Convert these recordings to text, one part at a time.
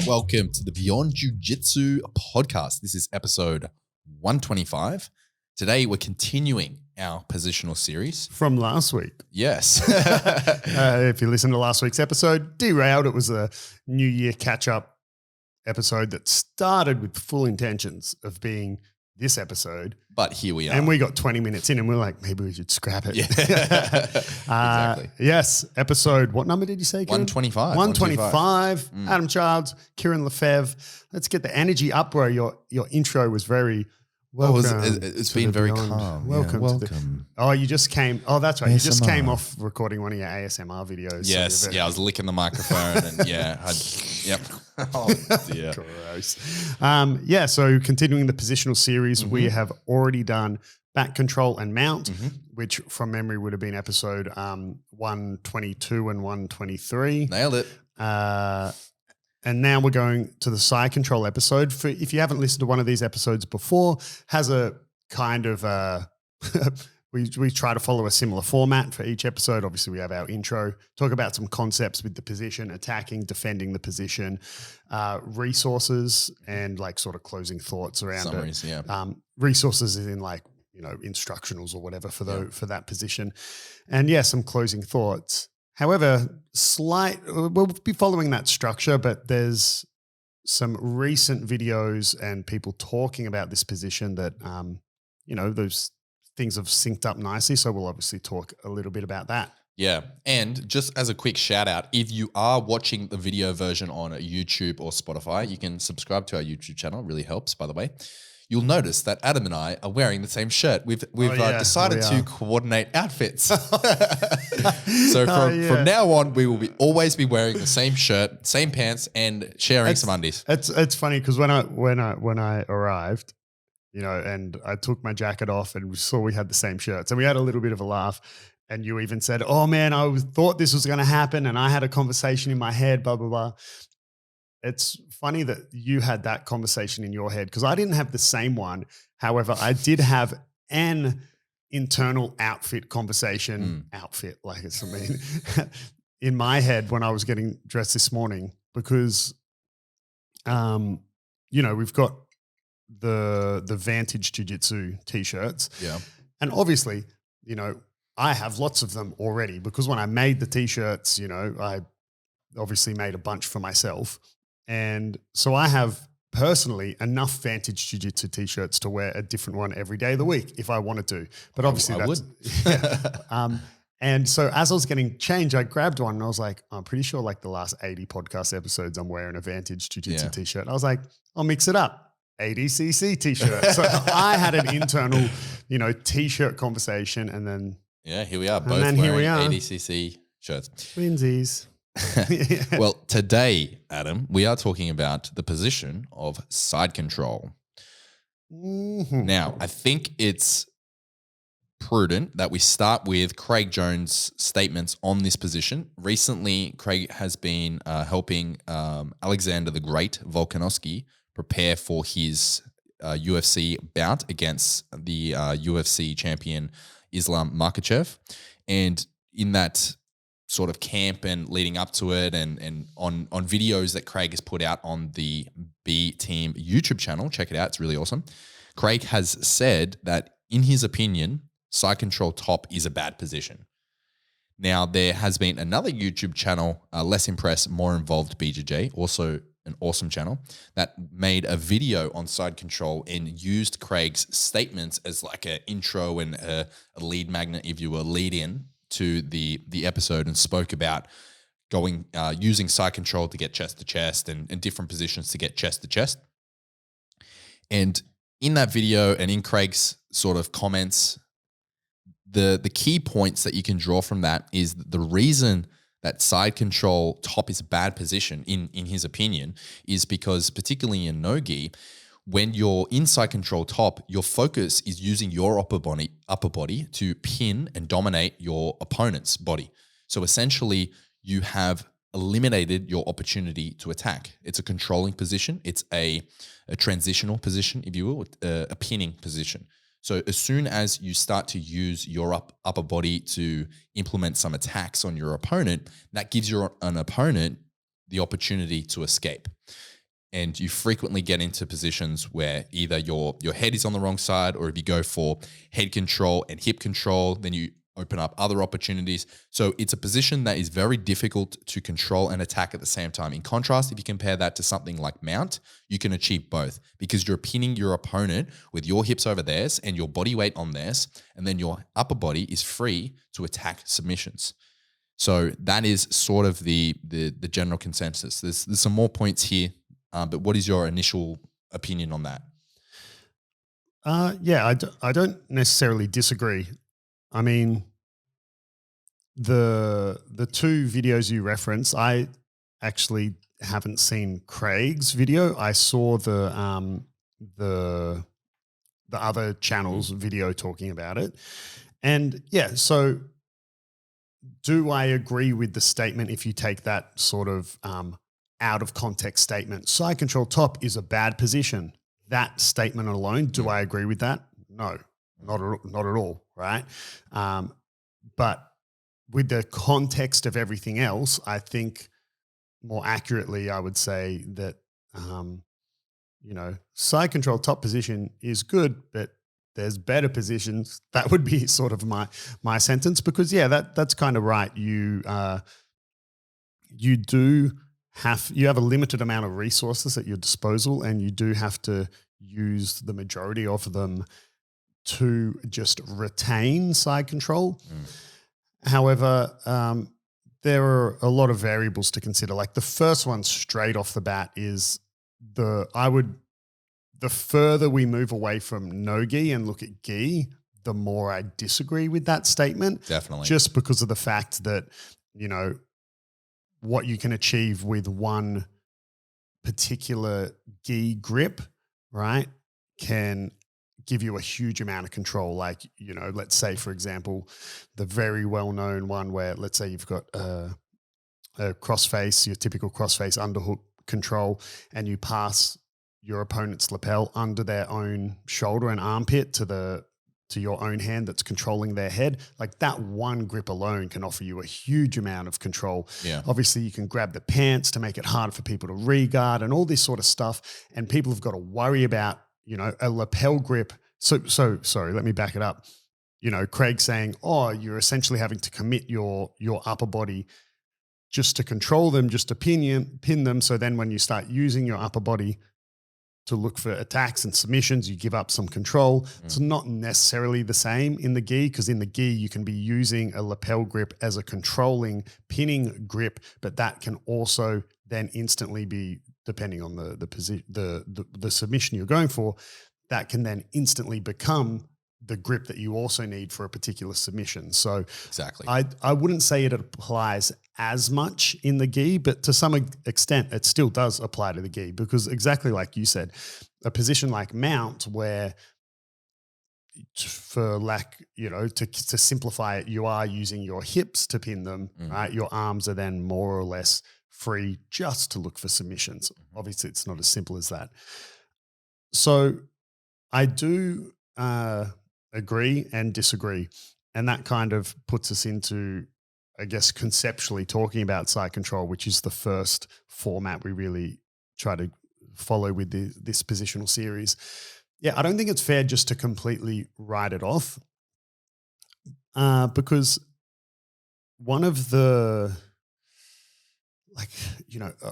Welcome to the Beyond Jiu Jitsu podcast. This is episode 125. Today, we're continuing our positional series. From last week. Yes. If you listen to last week's episode, derailed. It was a New Year catch-up episode that started with full intentions of being this episode. But here we are. And we got 20 minutes in and we're like, maybe we should scrap it. Yeah. Exactly. Yes. Episode, what number did you say, Kieren? 125. 125. Adam Childs, Kieren Lefebvre. Let's get the energy up, bro. Your intro was very... It's been very calm. Welcome. You just came. Oh, that's right. ASMR. You just came off recording one of your ASMR videos. Yes. So I was licking the microphone and yep. Oh, dear. Gross. So continuing the positional series, we have already done back control and mount, which from memory would have been episode 122 and 123. Nailed it. And now we're going to the side control episode. For if you haven't listened to one of these episodes before, has a kind of we try to follow a similar format for each episode. Obviously, we have our intro, talk about some concepts with the position, attacking, defending the position, resources, and like sort of closing thoughts around summaries, it. Resources is in like, instructionals or whatever for for that position. And some closing thoughts. However, we'll be following that structure, but there's some recent videos and people talking about this position that, those things have synced up nicely. So we'll obviously talk a little bit about that. Yeah. And just as a quick shout out, if you are watching the video version on YouTube or Spotify, you can subscribe to our YouTube channel. It really helps, by the way. You'll notice that Adam and I are wearing the same shirt. We've decided to coordinate outfits. So from now on, we will always be wearing the same shirt, same pants, and sharing some undies. It's funny because when I arrived, and I took my jacket off and we saw we had the same shirts, and we had a little bit of a laugh. And you even said, "Oh man, I thought this was going to happen," and I had a conversation in my head, blah blah blah. It's funny that you had that conversation in your head because I didn't have the same one. However, I did have an internal outfit conversation, in my head when I was getting dressed this morning because, we've got the Vantage Jiu Jitsu t-shirts. Yeah. And obviously, I have lots of them already because when I made the t-shirts, I obviously made a bunch for myself. And so I have personally enough Vantage Jiu Jitsu t-shirts to wear a different one every day of the week if I wanted to. But obviously I would. Yeah. And so as I was getting changed, I grabbed one and I was like, I'm pretty sure like the last 80 podcast episodes, I'm wearing a Vantage Jiu Jitsu t-shirt. I was like, I'll mix it up. ADCC t-shirt. So I had an internal, t-shirt conversation and then. Yeah, here we are. Both wearing ADCC shirts. Twinsies. Well, today, Adam, we are talking about the position of side control. Now, I think it's prudent that we start with Craig Jones' statements on this position. Recently, Craig has been helping Alexander the Great, Volkanovski, prepare for his UFC bout against the UFC champion Islam Makhachev. And in that sort of camp and leading up to it and on videos that Craig has put out on the B Team YouTube channel, check it out, it's really awesome. Craig has said that in his opinion, side control top is a bad position. Now, there has been another YouTube channel, Less Impressed, More Involved BJJ, also an awesome channel, that made a video on side control and used Craig's statements as like an intro and a lead magnet, if you will, lead in to the episode and spoke about using side control to get chest to chest and different positions to get chest to chest. And in that video and in Craig's sort of comments, the key points that you can draw from that is the reason that side control top is a bad position in his opinion is because particularly in no-gi, when you're in side control top, your focus is using your upper body to pin and dominate your opponent's body. So essentially, you have eliminated your opportunity to attack. It's a controlling position. It's a transitional position, if you will, a pinning position. So as soon as you start to use your upper body to implement some attacks on your opponent, that gives an opponent the opportunity to escape. And you frequently get into positions where either your head is on the wrong side, or if you go for head control and hip control, then you open up other opportunities. So it's a position that is very difficult to control and attack at the same time. In contrast, if you compare that to something like mount, you can achieve both because you're pinning your opponent with your hips over theirs and your body weight on theirs, and then your upper body is free to attack submissions. So that is sort of the general consensus. There's some more points here, but what is your initial opinion on that? I don't necessarily disagree. I mean, the two videos you reference, I actually haven't seen Craig's video. I saw the other channel's video talking about it. And yeah, so do I agree with the statement if you take that sort of out of context statement? Side control top is a bad position. That statement alone, do I agree with that? No, not at all, right? But with the context of everything else, I think more accurately, I would say that, side control top position is good, but there's better positions. That would be sort of my sentence, because that's kind of right. You have a limited amount of resources at your disposal, and you do have to use the majority of them to just retain side control. However, there are a lot of variables to consider. Like the first one straight off the bat is the further we move away from no gi and look at gi, the more I disagree with that statement. Definitely. Just because of the fact that, what you can achieve with one particular gi grip, right, can give you a huge amount of control. Like, let's say, for example, the very well-known one where, let's say you've got a crossface, your typical crossface underhook control, and you pass your opponent's lapel under their own shoulder and armpit to your own hand that's controlling their head. Like that one grip alone can offer you a huge amount of control. Yeah. Obviously you can grab the pants to make it harder for people to regard and all this sort of stuff. And people have got to worry about, a lapel grip. So sorry, let me back it up. Craig saying, oh, you're essentially having to commit your upper body just to control them, just to pin them. So then when you start using your upper body to look for attacks and submissions, you give up some control. It's not necessarily the same in the gi, because in the gi you can be using a lapel grip as a controlling pinning grip, but that can also then instantly be, depending on the position, the submission you're going for, that can then instantly become the grip that you also need for a particular submission. So exactly, I wouldn't say it applies as much in the gi, but to some extent it still does apply to the gi, because exactly like you said, a position like mount where, for lack, to simplify it, you are using your hips to pin them, right? Your arms are then more or less free just to look for submissions. Obviously it's not as simple as that. So I do agree and disagree. And that kind of puts us into, I guess, conceptually talking about side control, which is the first format we really try to follow with this positional series. Yeah, I don't think it's fair just to completely write it off, because one of the,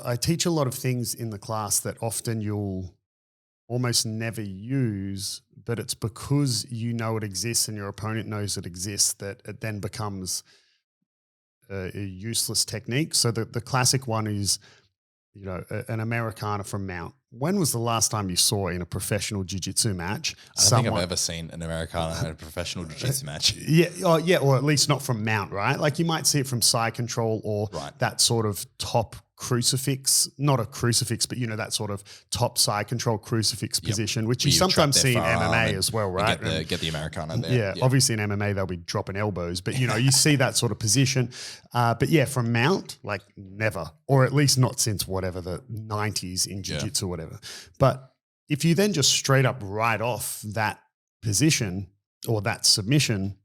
I teach a lot of things in the class that often you'll almost never use, but it's because it exists and your opponent knows it exists that it then becomes a useless technique. So the classic one is, an Americana from mount. When was the last time you saw in a professional jiu-jitsu match? I don't think I've ever seen an Americana in a professional jiu-jitsu match. Yeah, or at least not from mount, right? Like you might see it from side control or that sort of top crucifix, not a crucifix, but that sort of top side control crucifix position, which you sometimes see in MMA as well, right? Get the Americana there. Yeah, obviously in MMA they'll be dropping elbows, but you see that sort of position. But yeah, from mount, like never, or at least not since whatever the 90s in jiu-jitsu or whatever. But if you then just straight up write off that position or that submission,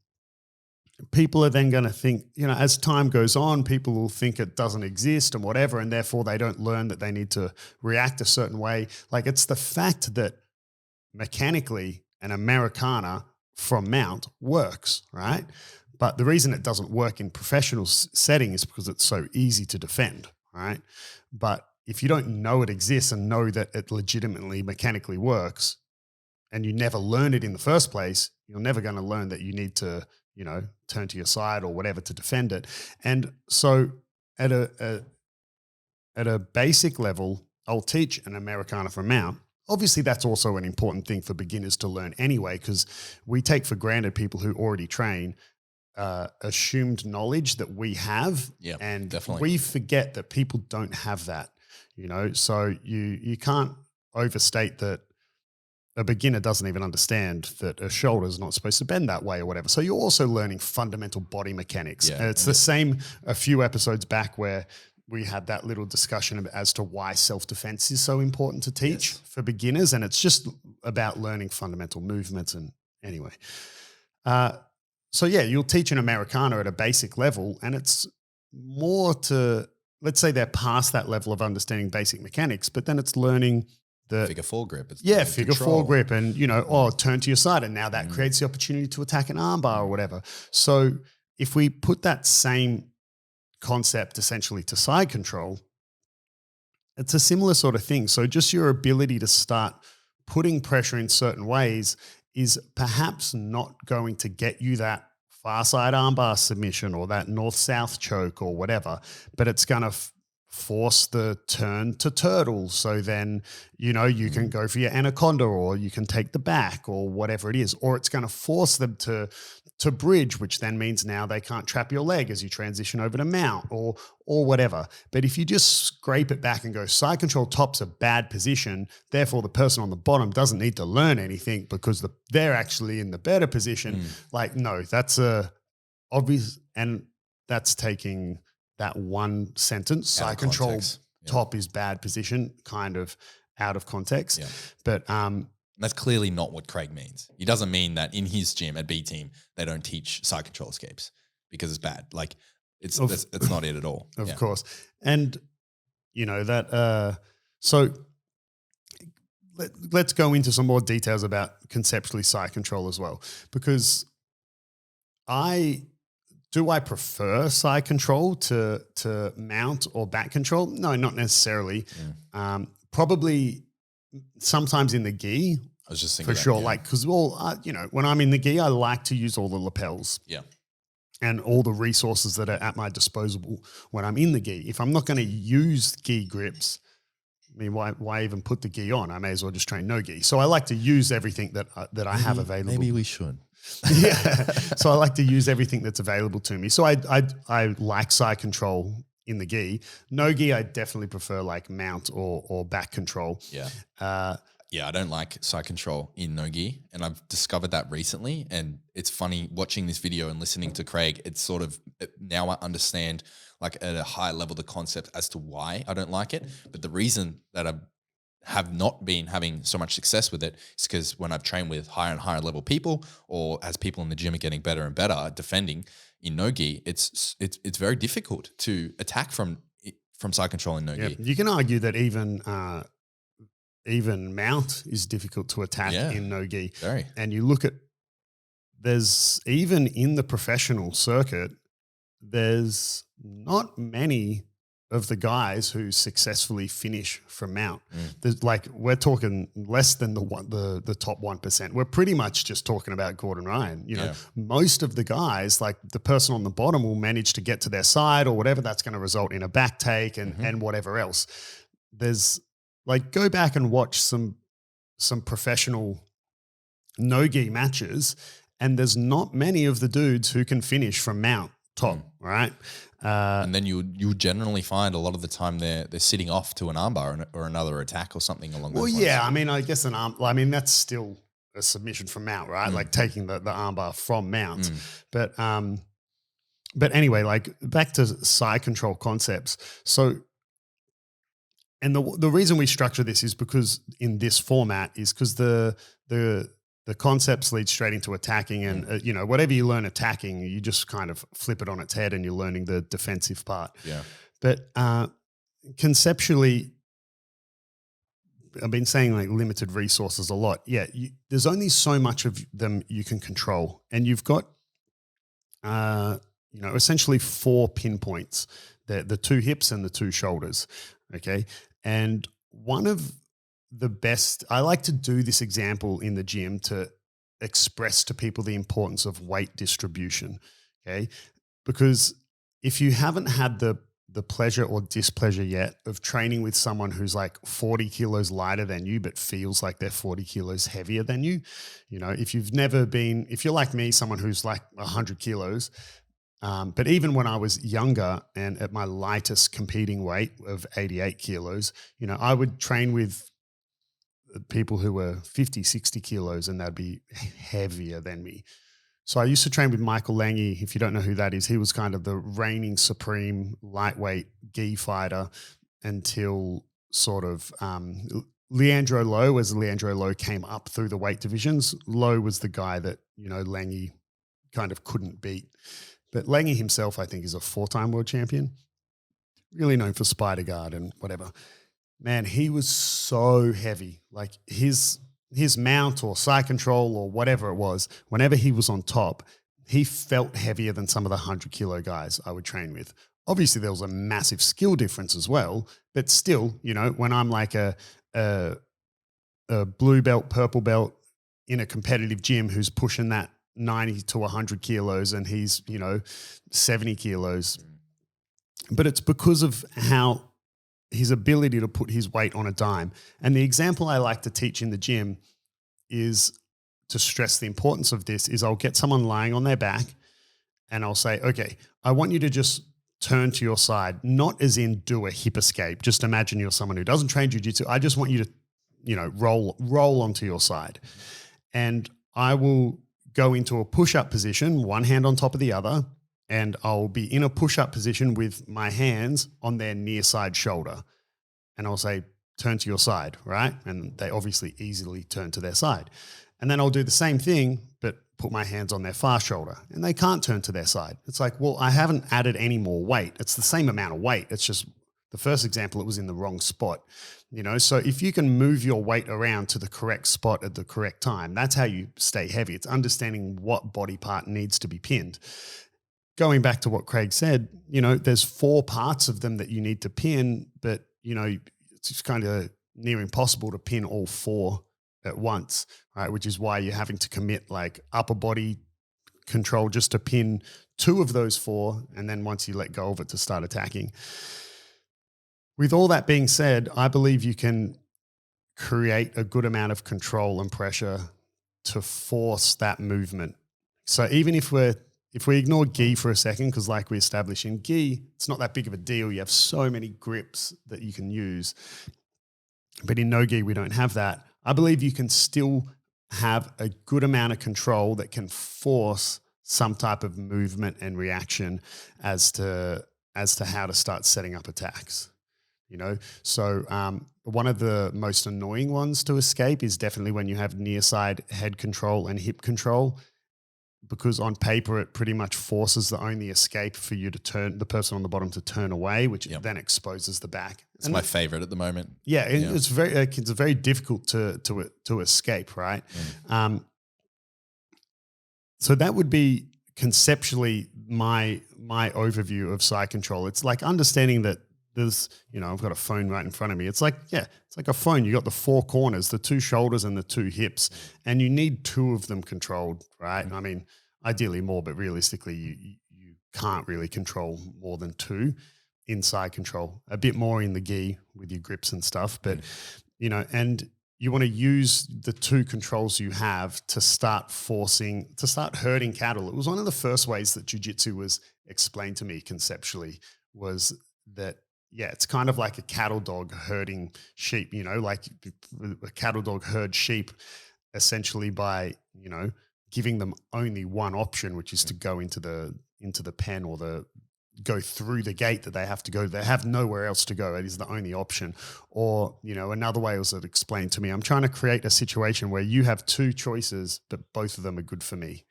people are then going to think, as time goes on, people will think it doesn't exist and whatever, and therefore they don't learn that they need to react a certain way. Like, it's the fact that mechanically an Americana from mount works, right? But the reason it doesn't work in professional setting is because it's so easy to defend, right? But if you don't know it exists and know that it legitimately mechanically works, and you never learn it in the first place, you're never going to learn that you need to, turn to your side or whatever to defend it. And so at a basic level, I'll teach an Americana from mount. Obviously, that's also an important thing for beginners to learn anyway, because we take for granted people who already train assumed knowledge that we have. Yeah, and definitely. We forget that people don't have that, so you can't overstate that a beginner doesn't even understand that a shoulder is not supposed to bend that way or whatever. So you're also learning fundamental body mechanics. Yeah. And it's the same a few episodes back where we had that little discussion as to why self-defense is so important to teach for beginners. And it's just about learning fundamental movements. And anyway, so yeah, you'll teach an Americana at a basic level, and it's more to, let's say they're past that level of understanding basic mechanics, but then it's learning the figure four grip. Figure four grip, and turn to your side, and now that creates the opportunity to attack an armbar or whatever. So if we put that same concept essentially to side control, it's a similar sort of thing. So just your ability to start putting pressure in certain ways is perhaps not going to get you that far side armbar submission or that north-south choke or whatever, but it's going to force the turn to turtle. So then, you can go for your anaconda, or you can take the back, or whatever it is, or it's going to force them to bridge, which then means now they can't trap your leg as you transition over to mount or whatever. But if you just scrape it back and go side control top's a bad position, therefore the person on the bottom doesn't need to learn anything because they're actually in the better position. Like, no, that's a obvious, and that's taking that one sentence, side control top is bad position, kind of out of context. Yeah. But that's clearly not what Craig means. He doesn't mean that in his gym at B Team they don't teach side control escapes because it's bad. Like it's not it at all. Of course. And that so let's go into some more details about conceptually side control as well, because I prefer side control to mount or back control? No, not necessarily. Probably sometimes in the gi. I was just thinking for sure. Yeah. Like, because when I'm in the gi, I like to use all the lapels. Yeah. And all the resources that are at my disposal when I'm in the gi. If I'm not going to use gi grips, I mean, why even put the gi on? I may as well just train no gi. So I like to use everything that I have available. Maybe we should. Yeah. So I like to use everything that's available to me. So I like side control in the gi. No gi, I definitely prefer like mount or back control. Yeah. I don't like side control in no gi, and I've discovered that recently. And it's funny watching this video and listening to Craig. It's sort of now I understand like at a high level the concept as to why I don't like it. But the reason that I have not been having so much success with it is because when I've trained with higher and higher level people, or as people in the gym are getting better and better at defending in no gi, it's very difficult to attack from side control in no gi. You can argue that even mount is difficult to attack in no gi. Very. And you look at, there's even in the professional circuit, there's not many of the guys who successfully finish from mount. There's we're talking less than the top 1%. We're pretty much just talking about Gordon Ryan. Most of the guys, like the person on the bottom, will manage to get to their side or whatever. That's going to result in a back take and whatever else. There's go back and watch some professional no-gi matches, and there's not many of the dudes who can finish from mount top, right? And then you generally find a lot of the time they're sitting off to an armbar or another attack or something along those lines. Well, yeah, I mean, I guess that's still a submission from mount, right? Like taking the armbar from mount. But anyway, back to side control concepts. So, and the reason we structure this is because in this format is because the the concepts lead straight into attacking, and whatever you learn attacking, you just kind of flip it on its head, and you're learning the defensive part. Yeah. But conceptually, I've been saying like limited resources a lot. Yeah, there's only so much of them you can control, and you've got, essentially 4 pinpoints: the 2 hips and the 2 shoulders. Okay, and one of the best, I like to do this example in the gym to express to people the importance of weight distribution. Okay, because if you haven't had the pleasure or displeasure yet of training with someone who's like 40 kilos lighter than you, but feels like they're 40 kilos heavier than you, if you're like me, someone who's like 100 kilos, but even when I was younger and at my lightest competing weight of 88 kilos, I would train with people who were 50, 60 kilos, and they'd be heavier than me. So I used to train with Michael Lange. If you don't know who that is, he was kind of the reigning supreme lightweight gi fighter until sort of Leandro Lowe. As Leandro Lowe came up through the weight divisions, Lowe was the guy that, Lange kind of couldn't beat. But Lange himself, I think, is a 4-time world champion, really known for Spider Guard and whatever. Man, he was so heavy. Like his mount or side control or whatever it was, whenever he was on top, he felt heavier than some of the 100-kilo guys I would train with. Obviously, there was a massive skill difference as well, but still, when I'm like a blue belt, purple belt in a competitive gym who's pushing that 90 to 100 kilos and he's, 70 kilos, but it's because of how his ability to put his weight on a dime. And the example I like to teach in the gym is to stress the importance of this is I'll get someone lying on their back and I'll say, okay, I want you to just turn to your side, not as in do a hip escape. Just imagine you're someone who doesn't train Jiu Jitsu. I just want you to, roll onto your side. And I will go into a push-up position, one hand on top of the other, and I'll be in a push-up position with my hands on their near side shoulder. And I'll say, turn to your side, right? And they obviously easily turn to their side. And then I'll do the same thing, but put my hands on their far shoulder. And they can't turn to their side. It's like, well, I haven't added any more weight. It's the same amount of weight. It's just the first example, it was in the wrong spot. So if you can move your weight around to the correct spot at the correct time, that's how you stay heavy. It's understanding what body part needs to be pinned. Going back to what Craig said, there's 4 parts of them that you need to pin, but, it's just kind of near impossible to pin all 4 at once, right? Which is why you're having to commit like upper body control just to pin 2 of those 4. And then once you let go of it to start attacking. With all that being said, I believe you can create a good amount of control and pressure to force that movement. So even if we ignore gi for a second, because like we established in gi, it's not that big of a deal. You have so many grips that you can use. But in no gi, we don't have that. I believe you can still have a good amount of control that can force some type of movement and reaction as to how to start setting up attacks. So one of the most annoying ones to escape is definitely when you have near side head control and hip control, because on paper it pretty much forces the only escape for you to turn the person on the bottom to turn away, which then exposes the back. It's my favorite at the moment. Yeah, it's very difficult to escape, right? So that would be conceptually my overview of side control. It's like understanding that there's, I've got a phone right in front of me. It's like a phone. You got the 4 corners, the 2 shoulders and the 2 hips, and you need 2 of them controlled, right? I mean, ideally more, but realistically you can't really control more than 2 inside control. A bit more in the gi with your grips and stuff, but and you want to use the 2 controls you have to start herding cattle. It was one of the first ways that jiu-jitsu was explained to me conceptually, was that it's kind of like a cattle dog herding sheep, like a cattle dog herd sheep essentially by, giving them only one option, which is to go into the pen or the go through the gate that they have to go. They have nowhere else to go. It is the only option. Or, another way was it explained to me, I'm trying to create a situation where you have two choices, but both of them are good for me.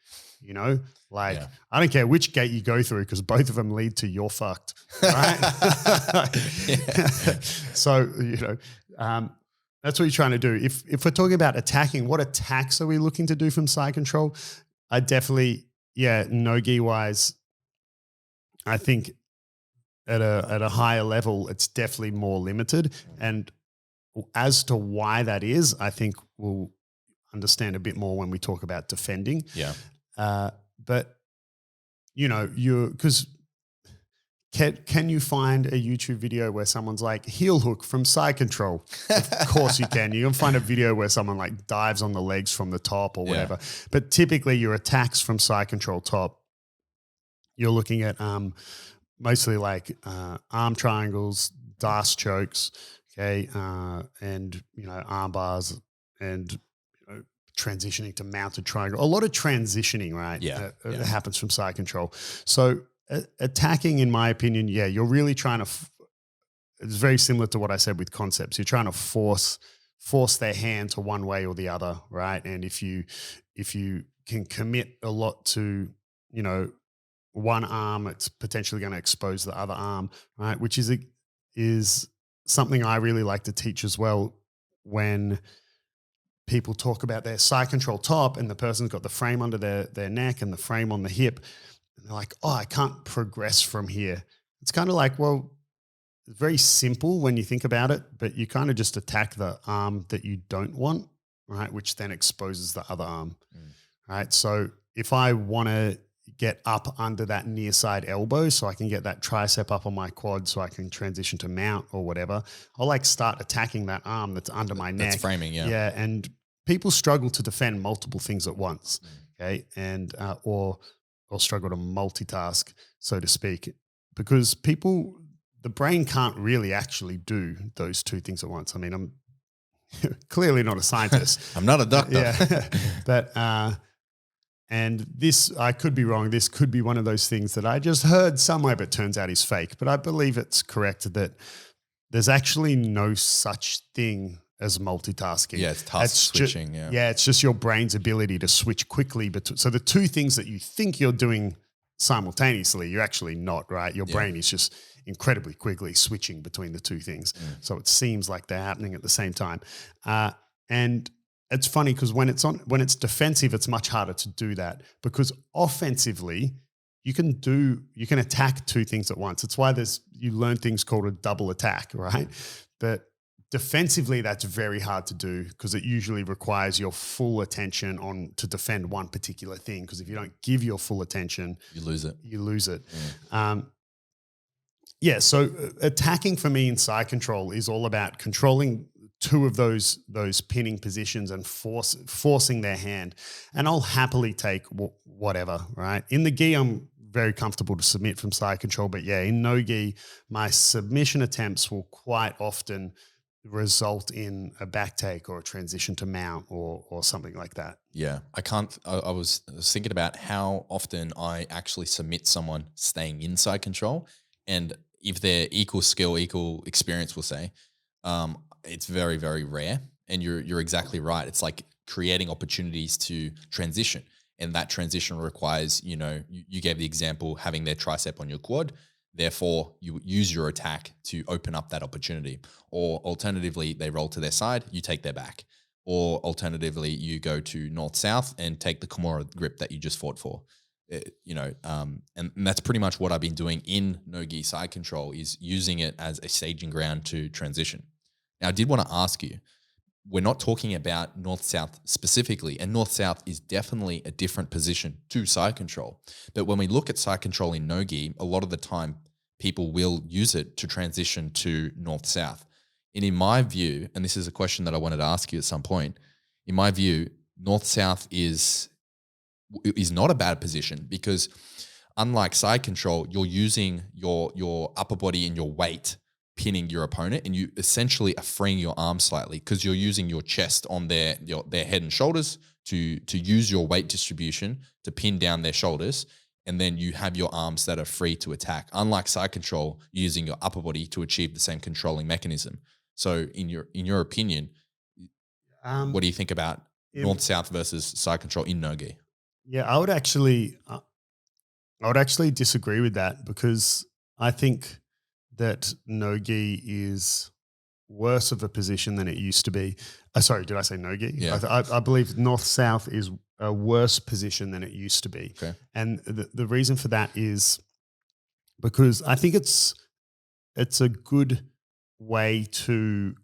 Like Yeah. I don't care which gate you go through because both of them lead to you're fucked. Right. So, that's what you're trying to do. If we're talking about attacking, what attacks are we looking to do from side control? I definitely, no-gi wise, I think at a higher level, it's definitely more limited. And as to why that is, I think we'll understand a bit more when we talk about defending. Yeah. But because can you find a YouTube video where someone's like heel hook from side control? Of course you can. You can find a video where someone like dives on the legs from the top or whatever. But typically your attacks from side control top, you're looking at mostly like arm triangles, DAS chokes, okay, and arm bars and transitioning to mounted triangle. A lot of transitioning, right? That happens from side control. So attacking, in my opinion, you're really trying to. It's very similar to what I said with concepts. You're trying to force their hand to one way or the other, right? And if you can commit a lot to one arm, it's potentially going to expose the other arm, right? Which is something I really like to teach as well when people talk about their side control top and the person's got the frame under their neck and the frame on the hip. And they're like, oh, I can't progress from here. It's kind of like, well, it's very simple when you think about it, but you kind of just attack the arm that you don't want, right? Which then exposes the other arm, right? So if I want to get up under that near side elbow so I can get that tricep up on my quad so I can transition to mount or whatever, I'll like start attacking that arm that's under my neck. That's framing, yeah. Yeah, and people struggle to defend multiple things at once, okay? And or struggle to multitask, so to speak, because the brain can't really actually do those two things at once. I mean, I'm clearly not a scientist. I'm not a doctor. Yeah, but and this, I could be wrong. This could be one of those things that I just heard somewhere, but turns out is fake. But I believe it's correct that there's actually no such thing as multitasking. Yeah, it's task switching. It's just your brain's ability to switch quickly. So the two things that you think you're doing simultaneously, you're actually not, right? Your brain is just incredibly quickly switching between the two things. So it seems like they're happening at the same time. And it's funny because when it's defensive, it's much harder to do that because offensively, you can attack two things at once. It's why you learn things called a double attack, right? But defensively, that's very hard to do because it usually requires your full attention to defend one particular thing. Because if you don't give your full attention, you lose it. So attacking for me in side control is all about controlling two of those pinning positions and forcing their hand. And I'll happily take whatever, right? In the gi, I'm very comfortable to submit from side control. But in no gi, my submission attempts will quite often result in a back take or a transition to mount or something like that. Yeah, I was thinking about how often I actually submit someone staying inside control. And if they're equal skill, equal experience, we'll say, it's very, very rare. And you're exactly right. It's like creating opportunities to transition. And that transition requires, you gave the example, having their tricep on your quad. Therefore, you use your attack to open up that opportunity. Or alternatively, they roll to their side, you take their back. Or alternatively, you go to north-south and take the Kimura grip that you just fought for. And that's pretty much what I've been doing in no-gi side control, is using it as a staging ground to transition. Now, I did want to ask you, we're not talking about north-south specifically, and north-south is definitely a different position to side control. But when we look at side control in no-gi, a lot of the time people will use it to transition to north-south. And in my view, and this is a question that I wanted to ask you at some point, in my view, north-south is not a bad position because unlike side control, you're using your upper body and your weight pinning your opponent, and you essentially are freeing your arms slightly because you're using your chest on their head and shoulders to use your weight distribution to pin down their shoulders. and then you have your arms that are free to attack. Unlike side control, using your upper body to achieve the same controlling mechanism. So in your opinion, what do you think about in- north south versus side control in no-gi? yeah, I would actually disagree with that because I think that no-gi is worse of a position than it used to be. Sorry, did I say no-gi? Yeah. I believe north-south is a worse position than it used to be. Okay. And the reason for that is because I think it's a good way to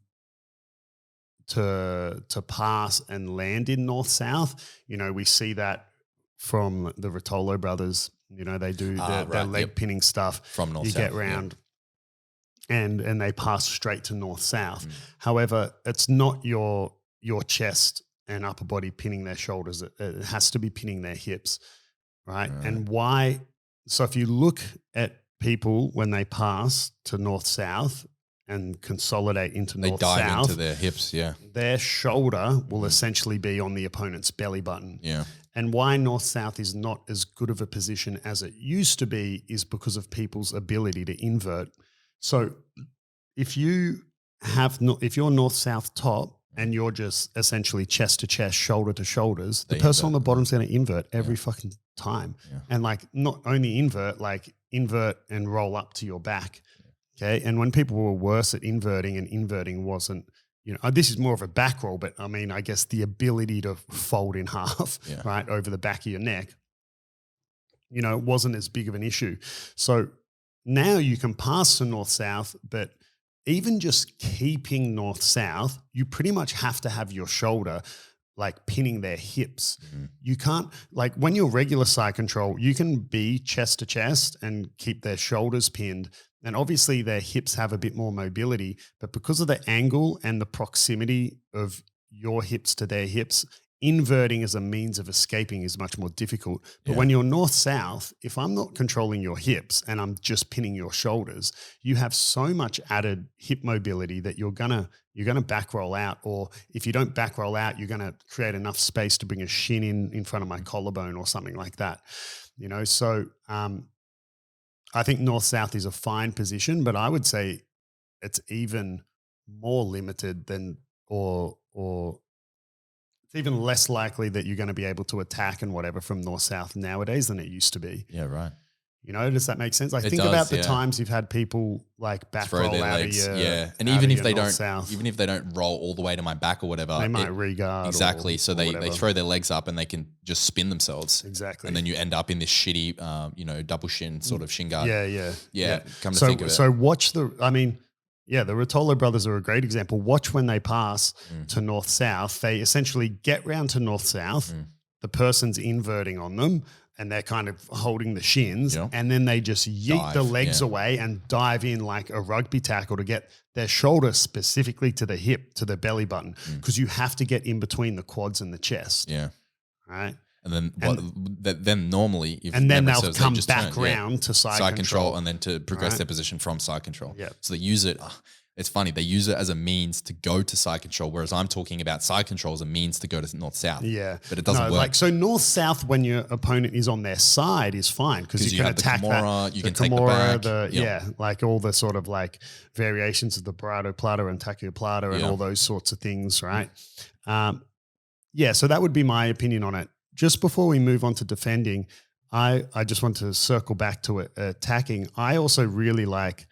pass and land in north south. You know, we see that from the Rotolo brothers. You know, they do their Right, leg yep. pinning stuff. From north You south. get round and they pass straight to north south. Mm. However, it's not your chest and upper body pinning their shoulders. It has to be pinning their hips, right? And why? So if you look at people when they pass to north south and consolidate into They north dive south, into their hips, yeah. their shoulder will essentially be on the opponent's belly button. Yeah. And why north south is not as good of a position as it used to be is because of people's ability to invert. So if you if you're north south top and you're just essentially chest to chest, shoulder to shoulders, the They person on invert. the bottom's going to invert every fucking time. Yeah. And like not only invert, like invert and roll up to your back. Okay. And when people were worse at inverting and inverting wasn't, you know, this is more of a back roll, but I mean, I guess the ability to fold in half, right, over the back of your neck, you know, wasn't as big of an issue. So now you can pass to north south, but even just keeping north south, you pretty much have to have your shoulder like pinning their hips. You can't, like when you're regular side control, you can be chest to chest and keep their shoulders pinned. And obviously their hips have a bit more mobility, but because of the angle and the proximity of your hips to their hips, inverting as a means of escaping is much more difficult. But when you're north-south, if I'm not controlling your hips and I'm just pinning your shoulders, you have so much added hip mobility that you're gonna back roll out, or if you don't back roll out, you're gonna create enough space to bring a shin in front of my collarbone or something like that. You know, so I think north-south is a fine position, but I would say it's even more limited than or it's even less likely that you're going to be able to attack and whatever from north-south nowadays than it used to be. Yeah, right. You know, does that make sense? Like, It think does, about the yeah. times you've had people like back Throw roll their out legs, of your and out even of if your they north-south. don't roll all the way to my back or whatever, They might regard exactly. or- So or they whatever. throw their legs up and they can just spin themselves. Exactly. And then you end up in this shitty, double shin sort of shin guard. Yeah. Come to think of it. So watch the Rotolo brothers are a great example. Watch when they pass to north-south. They essentially get round to north-south. The person's inverting on them and they're kind of holding the shins, and then they just yeet the legs away and dive in like a rugby tackle to get their shoulder specifically to the hip, to the belly button, because you have to get in between the quads and the chest. Yeah. Right. And then normally, if and then memory they'll serves, come they just back turn, round to side control, and then to progress Right. their position from side control. Yeah. So they use it. It's funny, they use it as a means to go to side control, whereas I'm talking about side control as a means to go to north south. Yeah, but it doesn't work. Like so, north south when your opponent is on their side is fine because you can have attack the Kimura, that. you the can take the Kimura, back. like all the sort of like variations of the Barado Plata and Takeo Plata and all those sorts of things, right? So that would be my opinion on it. Just before we move on to defending, I just want to circle back to it, attacking. I also really like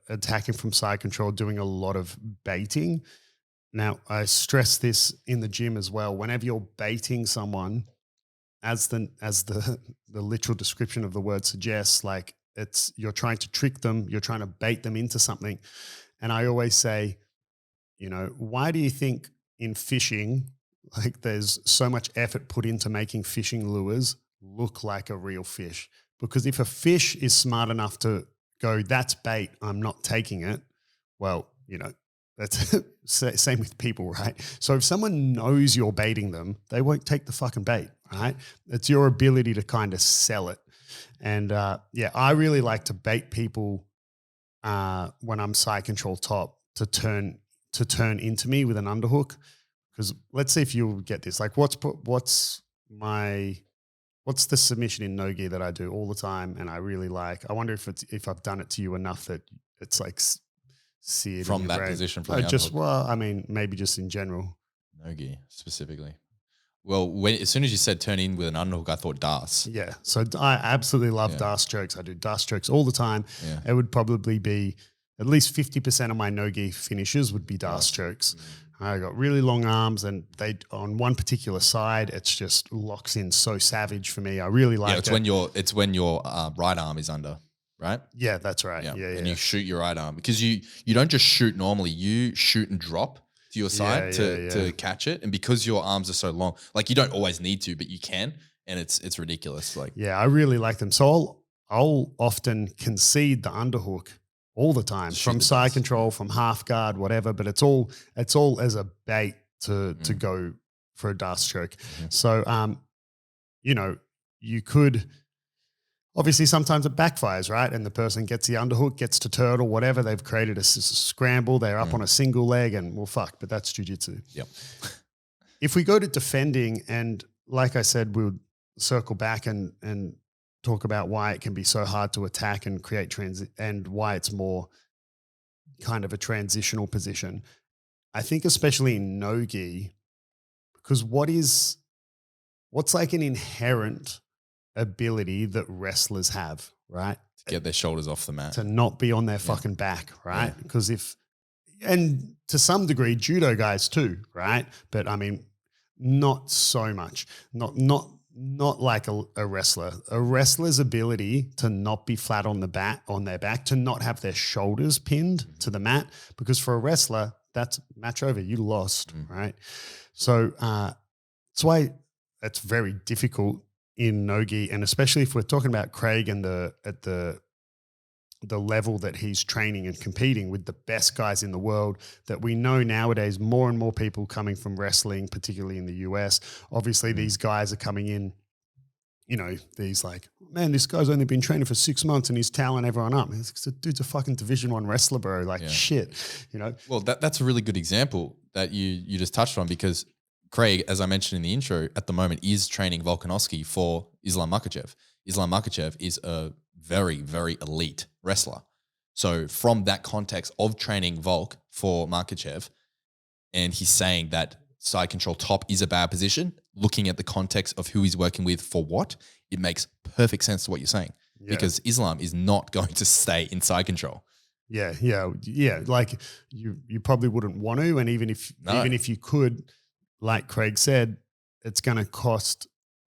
attacking from side control, doing a lot of baiting. Now, I stress this in the gym as well. Whenever you're baiting someone, as the literal description of the word suggests, like you're trying to trick them, you're trying to bait them into something. And I always say, you know, why do you think in fishing, like there's so much effort put into making fishing lures look like a real fish? Because if a fish is smart enough to go, that's bait, I'm not taking it. Well, you know, that's same with people, right? So if someone knows you're baiting them, they won't take the fucking bait, right? It's your ability to kind of sell it. And I really like to bait people when I'm side control top to turn into me with an underhook. Because let's see if you'll get this. Like what's what's the submission in no-gi that I do all the time and I really like? I wonder if I've done it to you enough that it's like seared in From your that brain. position, from No, the just underhook. I mean, maybe just in general. No-gi specifically. Well, as soon as you said turn in with an underhook, I thought Das. Yeah. So I absolutely love Yeah. Das strokes. I do Das strokes all the time. Yeah. It would probably be at least 50% of my no-gi finishes would be Das strokes. I got really long arms and they on one particular side, it's just locks in so savage for me. I really like it. It's when your right arm is under, right? Yeah, that's right. Yeah. Yeah. And you shoot your right arm because you don't just shoot normally, you shoot and drop to your side to catch it. And because your arms are so long, like you don't always need to, but you can. And it's ridiculous. Like, yeah, I really like them. So I'll often concede the underhook all the time Shoot from the side dust. control, from half guard, whatever. But it's all as a bait to go for a dust stroke. So you know, you could obviously sometimes it backfires, right? And the person gets the underhook, gets to turtle, whatever. They've created a scramble. They're up on a single leg, and well, fuck. But that's jiu-jitsu. Yep. If we go to defending, and like I said, we'll circle back and talk about why it can be so hard to attack and create and why it's more kind of a transitional position. I think especially in no-gi, because what's like an inherent ability that wrestlers have, right? To get their shoulders off the mat. To not be on their fucking back, right? Because and to some degree, judo guys too, right? But I mean, not so much. Not like a wrestler. A wrestler's ability to not be flat on their back, to not have their shoulders pinned to the mat, because for a wrestler, that's match over. You lost, right? So that's why it's very difficult in no-gi, and especially if we're talking about Craig and at the level that he's training and competing with the best guys in the world, that we know nowadays more and more people coming from wrestling, particularly in the US. Obviously, these guys are coming in, you know, these like, man, this guy's only been training for 6 months and he's toweling everyone up. It's because the dude's a fucking Division I wrestler, bro. Like shit, you know? Well, that's a really good example that you just touched on, because Craig, as I mentioned in the intro, at the moment is training Volkanovski for Islam Makhachev. Islam Makhachev is a very, very elite wrestler. So from that context of training Volk for Makhachev, and he's saying that side control top is a bad position, looking at the context of who he's working with for what, it makes perfect sense to what you're saying. Yeah. Because Islam is not going to stay in side control. Yeah. Like you probably wouldn't want to, and even if you could, like Craig said, it's going to cost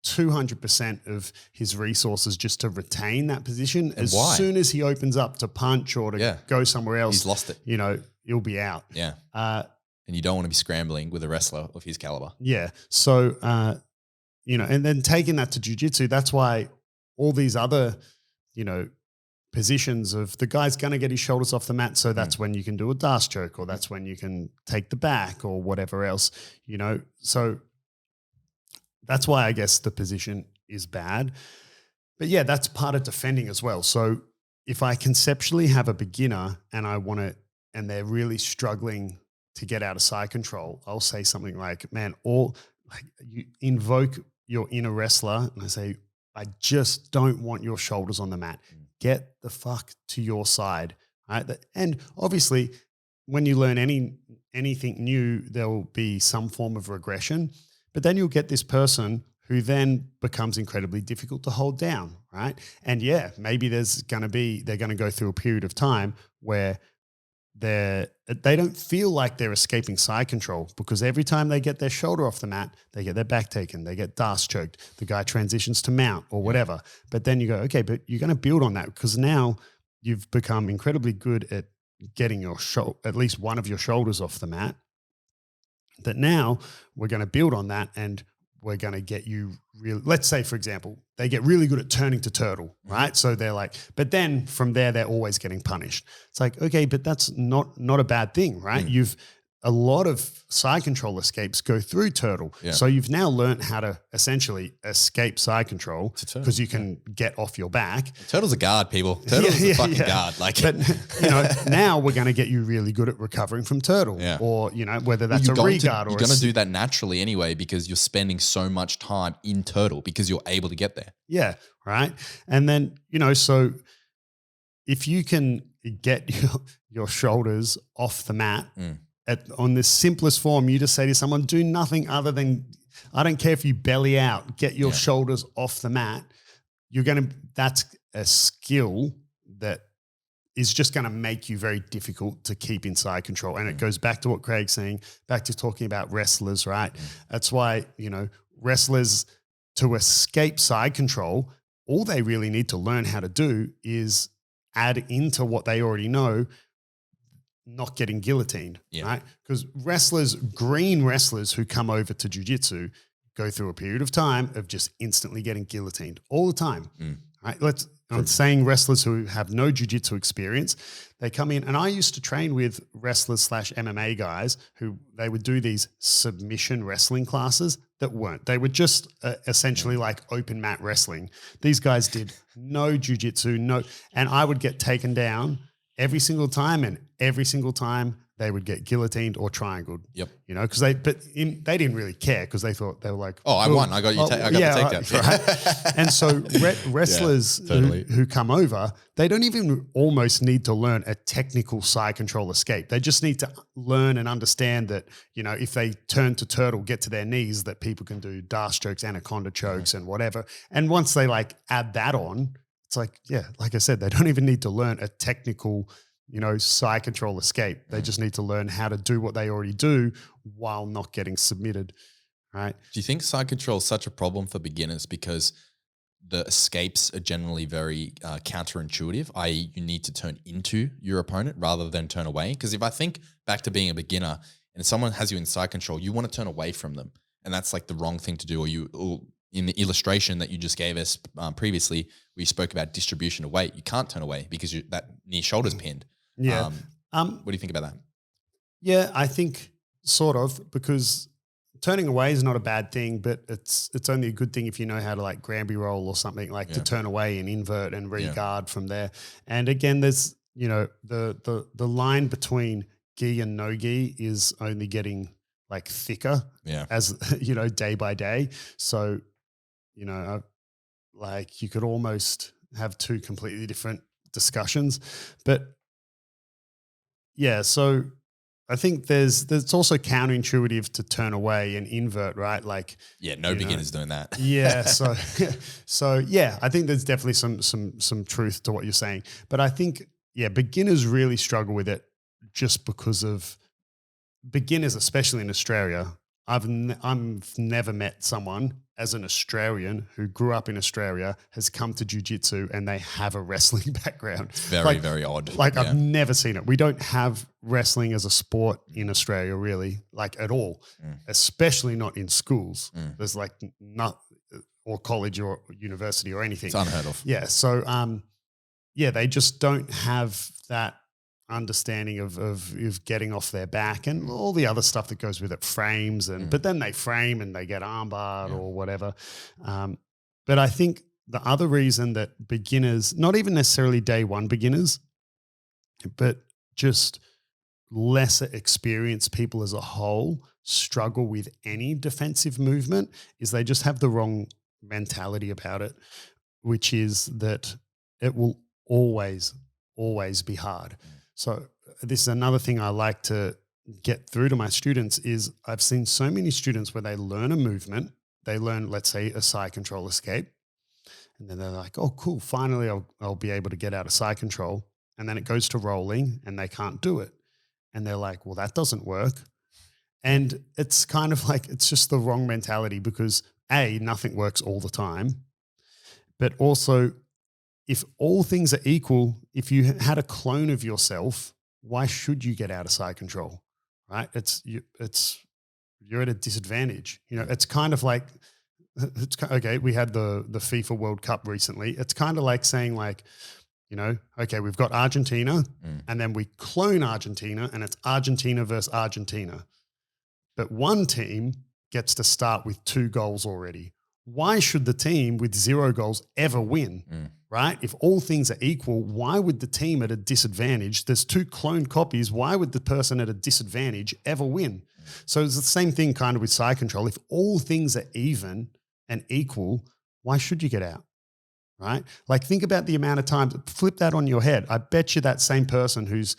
200% of his resources just to retain that position. And as soon as he opens up to punch or to go somewhere else, he's lost it. You know, he'll be out. Yeah. And you don't want to be scrambling with a wrestler of his caliber. Yeah. So, you know, and then taking that to jiu-jitsu, that's why all these other, you know, positions of the guy's going to get his shoulders off the mat. So that's when you can do a dart choke, or that's when you can take the back or whatever else, you know. So that's why I guess the position is bad. But yeah, that's part of defending as well. So if I conceptually have a beginner and and they're really struggling to get out of side control, I'll say something like, man, you invoke your inner wrestler and I say, I just don't want your shoulders on the mat. Get the fuck to your side. Right? And obviously, when you learn anything new, there will be some form of regression, but then you'll get this person who then becomes incredibly difficult to hold down, right? And yeah, maybe they're going to go through a period of time where they don't feel like they're escaping side control, because every time they get their shoulder off the mat, they get their back taken, they get dust choked, the guy transitions to mount or whatever. But then you go, okay, but you're going to build on that, because now you've become incredibly good at getting your at least one of your shoulders off the mat. That now we're going to build on that, and we're going to get you really, let's say, for example, they get really good at turning to turtle, right? So they're like, but then from there, they're always getting punished. It's like, okay, but that's not a bad thing, right? a lot of side control escapes go through turtle. Yeah. So you've now learned how to essentially escape side control because you can get off your back. Turtle's a guard, people. Turtle's a fucking guard. Like, but now we're going to get you really good at recovering from turtle, or whether that's a regard or you're going to do that naturally anyway because you're spending so much time in turtle because you're able to get there. Yeah, right. And then so if you can get your shoulders off the mat. On the simplest form, you just say to someone, do nothing other than, I don't care if you belly out, get your shoulders off the mat. That's a skill that is just going to make you very difficult to keep in side control. And it goes back to what Craig's saying, back to talking about wrestlers, right? That's why, wrestlers, to escape side control, all they really need to learn how to do is add into what they already know, not getting guillotined, right? Because green wrestlers who come over to jiu-jitsu go through a period of time of just instantly getting guillotined all the time, right? I'm saying wrestlers who have no jiu-jitsu experience, they come in, and I used to train with wrestlers / MMA guys who they would do these submission wrestling classes that weren't. They were just essentially like open mat wrestling. These guys did no jiu-jitsu, and I would get taken down every single time, and every single time they would get guillotined or triangled. Yep. Because they didn't really care because they thought they were like, oh, I won. I got you. I got the takedown. Right. And so wrestlers who come over, they don't even almost need to learn a technical side control escape. They just need to learn and understand that, if they turn to turtle, get to their knees, that people can do dash chokes, anaconda chokes, and whatever. And once they add that on, it's like I said, they don't even need to learn a technical, side control escape. They just need to learn how to do what they already do while not getting submitted, right? Do you think side control is such a problem for beginners because the escapes are generally very counterintuitive, i.e. you need to turn into your opponent rather than turn away? Because if I think back to being a beginner and if someone has you in side control, you want to turn away from them. And that's like the wrong thing to do. Or in the illustration that you just gave us previously, we spoke about distribution of weight. You can't turn away because that near shoulder's pinned. Yeah. What do you think about that? Yeah, I think sort of, because turning away is not a bad thing, but it's only a good thing if you know how to Granby roll or something to turn away and invert and re-guard from there. And again, there's, the line between gi and no gi is only getting thicker as, day by day. So, you could almost have two completely different discussions, but so I think there's also counterintuitive to turn away and invert, right? No beginners doing that. Yeah. So I think there's definitely some truth to what you're saying, but I think, beginners really struggle with it just because of beginners, especially in Australia. I've never met someone as an Australian who grew up in Australia, has come to jiu-jitsu, and they have a wrestling background. It's very, very odd. I've never seen it. We don't have wrestling as a sport in Australia really, at all, especially not in schools. There's not, or college or university or anything. It's unheard of. Yeah. So, they just don't have that understanding of getting off their back and all the other stuff that goes with it, frames, but then they frame and they get armbarred or whatever. But I think the other reason that beginners, not even necessarily day one beginners, but just lesser experienced people as a whole struggle with any defensive movement is they just have the wrong mentality about it, which is that it will always be hard. So this is another thing I like to get through to my students is I've seen so many students where they learn a movement, they learn, let's say, a side control escape, and then they're like, oh, cool, finally I'll be able to get out of side control. And then it goes to rolling and they can't do it. And they're like, well, that doesn't work. And it's kind of it's just the wrong mentality because A, nothing works all the time, but also if all things are equal, if you had a clone of yourself, why should you get out of side control, right? You're at a disadvantage. It's kind of like, okay, we had the FIFA World Cup recently. It's kind of like saying Okay, we've got Argentina, and then we clone Argentina, and it's Argentina versus Argentina. But one team gets to start with 2 goals already. Why should the team with 0 goals ever win, right? If all things are equal, why would the team at a disadvantage, there's 2 cloned copies, why would the person at a disadvantage ever win? So it's the same thing kind of with side control. If all things are even and equal, why should you get out? Right? Like think about the amount of times, flip that on your head. I bet you that same person who's,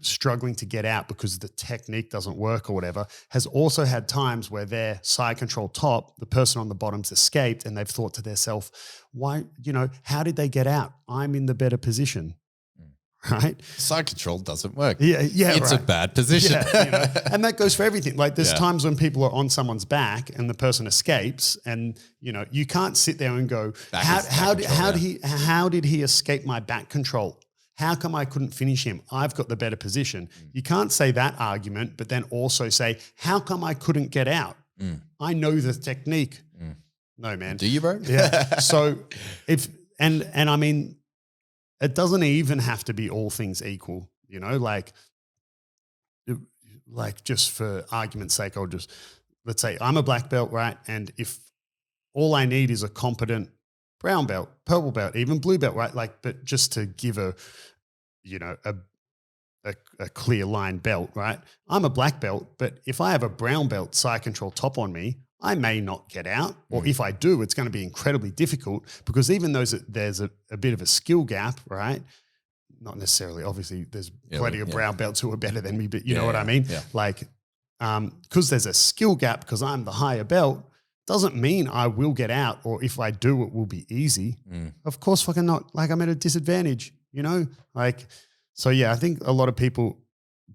struggling to get out because the technique doesn't work or whatever, has also had times where their side control top, the person on the bottom's escaped and they've thought to themselves, why, how did they get out? I'm in the better position. Right? Side control doesn't work. Yeah, it's a bad position. Yeah, and that goes for everything. Like there's times when people are on someone's back and the person escapes, and you can't sit there and go, how did he escape my back control? How come I couldn't finish him? I've got the better position. You can't say that argument, but then also say, how come I couldn't get out? I know the technique. No, man. Do you, bro? Yeah. So I mean, it doesn't even have to be all things equal, like just for argument's sake, let's say I'm a black belt, right? And if all I need is a competent brown belt, purple belt, even blue belt, right? But just to give a clear line belt, right? I'm a black belt, but if I have a brown belt side control top on me, I may not get out, or if I do, it's going to be incredibly difficult because even though there's a bit of a skill gap, right? Not necessarily, obviously there's plenty of brown belts who are better than me, but you know what I mean? Yeah. Like, because there's a skill gap because I'm the higher belt, doesn't mean I will get out, or if I do, it will be easy. Of course, fucking not. Like I'm at a disadvantage, so yeah, I think a lot of people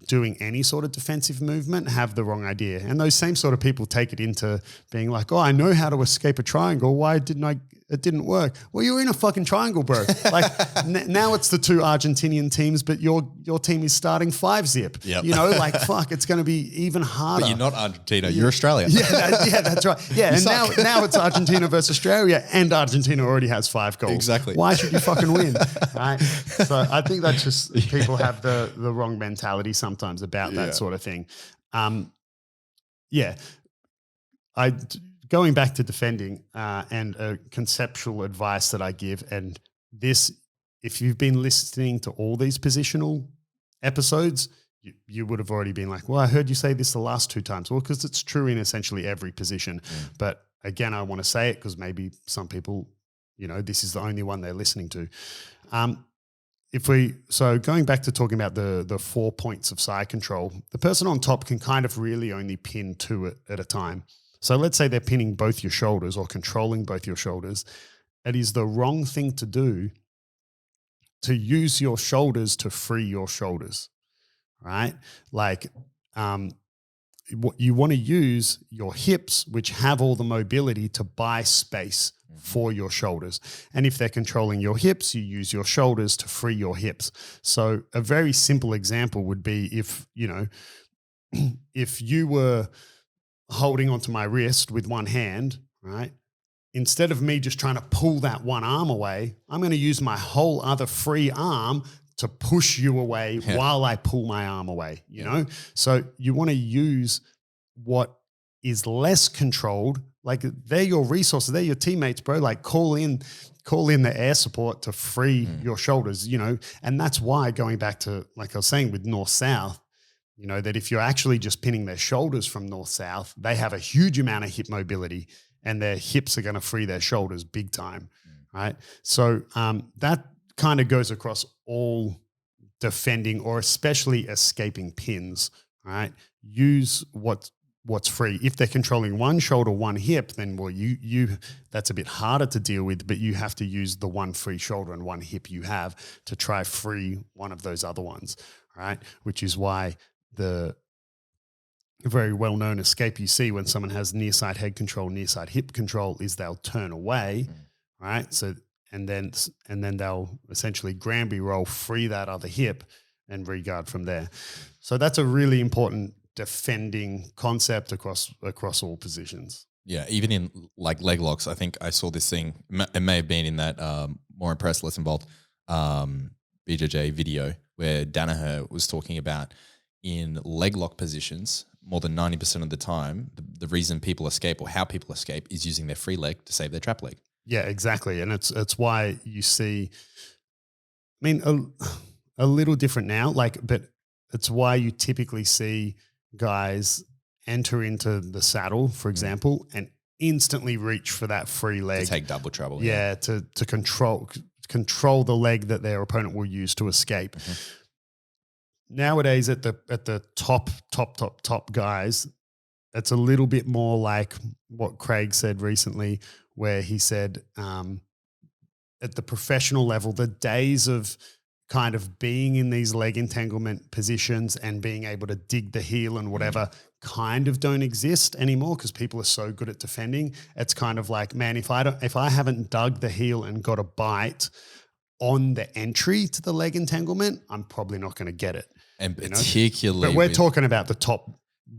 doing any sort of defensive movement have the wrong idea. And those same sort of people take it into being like, oh, I know how to escape a triangle. Why didn't it didn't work? Well, you're in a fucking triangle, bro. Like now it's the 2 Argentinian teams, but your team is starting 5-zip. Yep. Fuck, it's going to be even harder. But you're not Argentina, you're Australia. Yeah, that's right. Yeah, and now it's Argentina versus Australia, and Argentina already has 5 goals. Exactly. Why should you fucking win? Right? So I think that's just people have the wrong mentality sometimes about that sort of thing. Going back to defending and conceptual advice that I give, and this, if you've been listening to all these positional episodes, you would have already been like, well, I heard you say this the last 2 times. Well, because it's true in essentially every position. But again, I want to say it because maybe some people, this is the only one they're listening to. So going back to talking about the 4 points of side control, the person on top can kind of really only pin 2 at a time. So let's say they're pinning both your shoulders or controlling both your shoulders. It is the wrong thing to do to use your shoulders to free your shoulders, right? Like what you want to use your hips, which have all the mobility, to buy space for your shoulders. And if they're controlling your hips, you use your shoulders to free your hips. So a very simple example would be if you were holding onto my wrist with one hand, right? Instead of me just trying to pull that one arm away, I'm going to use my whole other free arm to push you away while I pull my arm away, you know? So you want to use what is less controlled. Like they're your resources, they're your teammates, bro. Like call in the air support to free your shoulders, and that's why, going back to, like I was saying with north-south, that if you're actually just pinning their shoulders from north-south, they have a huge amount of hip mobility and their hips are going to free their shoulders big time, right? So that kind of goes across all defending or especially escaping pins, right? Use what's free. If they're controlling one shoulder, one hip, then you that's a bit harder to deal with, but you have to use the one free shoulder and one hip you have to try free one of those other ones, right? Which is why the very well-known escape you see when someone has near side head control, near side hip control, is they'll turn away, right? So and then they'll essentially Granby roll, free that other hip, and regard from there. So that's a really important defending concept across all positions. Yeah, even in like leg locks, I think I saw this thing. It may have been in that more impressed, less involved. BJJ video where Danaher was talking about in leg lock positions, more than 90% of the time, the reason people escape or how people escape is using their free leg to save their trap leg. Yeah, exactly. And it's why you see, I mean, a little different now, but it's why you typically see guys enter into the saddle, for example, and instantly reach for that free leg. To take double trouble. Yeah, to control the leg that their opponent will use to escape. Mm-hmm. Nowadays at the top guys, it's a little bit more like what Craig said recently, where he said at the professional level, the days of kind of being in these leg entanglement positions and being able to dig the heel and whatever kind of don't exist anymore because people are so good at defending. It's kind of like, man, if I haven't dug the heel and got a bite on the entry to the leg entanglement, I'm probably not going to get it. And particularly, but we're talking about the top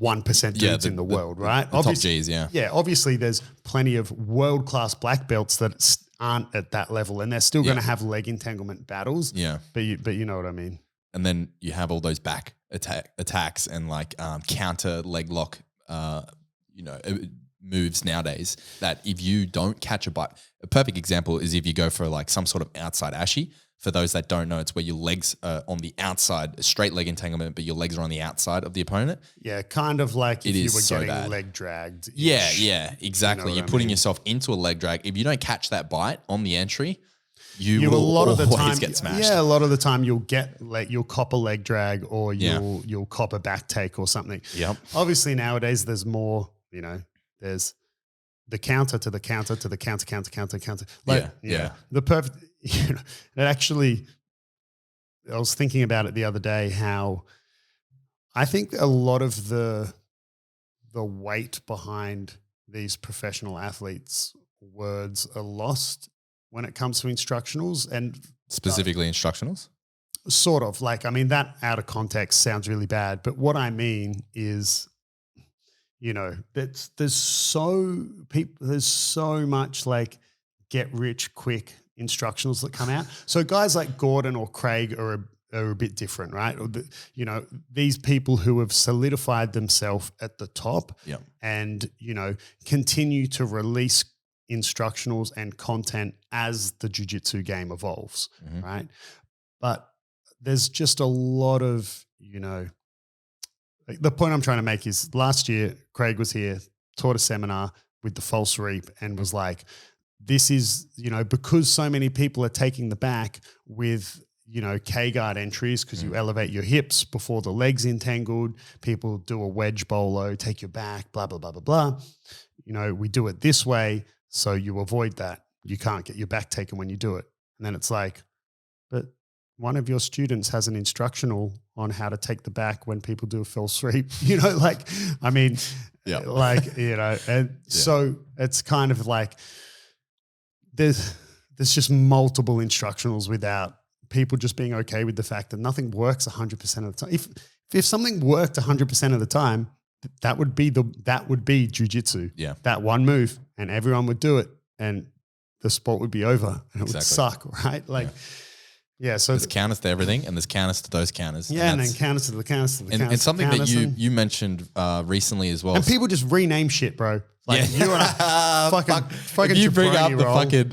1% dudes in the world, right? The top G's, yeah. Yeah, obviously there's plenty of world-class black belts that aren't at that level and they're still going to have leg entanglement battles. Yeah. But you know what I mean? And then you have all those back attacks and like counter leg lock, moves nowadays that if you don't catch a bite, a perfect example is if you go for like some sort of outside ashi. For those that don't know, it's where your legs are on the outside, a straight leg entanglement, but your legs are on the outside of the opponent. Yeah, kind of like if you were so getting bad. leg dragged. Yeah, exactly. You're putting yourself into a leg drag. If you don't catch that bite on the entry, you will always get smashed. Yeah, a lot of the time you'll cop a leg drag or you'll cop a back take or something. Yep. Obviously nowadays there's more, there's the counter to the counter to the counter. The perfect, it actually, I was thinking about it the other day, how I think a lot of the weight behind these professional athletes' words are lost when it comes to instructionals and specifically instructionals. Sort of that out of context sounds really bad, but what I mean is, there's so much like get rich quick instructionals that come out. So guys like Gordon or Craig are a bit different, right? Or these people who have solidified themselves at the top and, continue to release instructionals and content as the jiu-jitsu game evolves, right? But there's just a lot of, the point I'm trying to make is last year, Craig was here, taught a seminar with the false reap and was like, this is, because so many people are taking the back with, K-guard entries because you elevate your hips before the leg's entangled. People do a wedge bolo, take your back, blah, blah, blah, blah, blah. We do it this way so you avoid that. You can't get your back taken when you do it. And then it's like, but one of your students has an instructional on how to take the back when people do a false sweep, so it's kind of like there's just multiple instructionals without people just being okay with the fact that nothing works 100% of the time. If something worked 100% of the time, that would be jiu-jitsu. Yeah. That one move and everyone would do it and the sport would be over and it would suck, right? Yeah, so there's counters to everything, and there's counters to those counters. Yeah, and then counters to the counters to the counters. And something that you mentioned recently as well. And people just rename shit, bro. You and I fucking you bring up the roll. fucking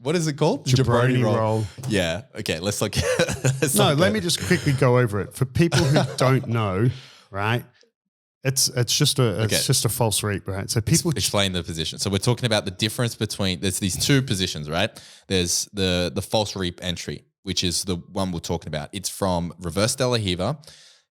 what is it called? Jabroni roll. Yeah. Okay. Let's look. Let me just quickly go over it for people who don't know. Right. It's just a false reap, right? So people explain the position. So we're talking about the difference between there's these two positions, right? There's the false reap entry, which is the one we're talking about. It's from reverse de la Riva.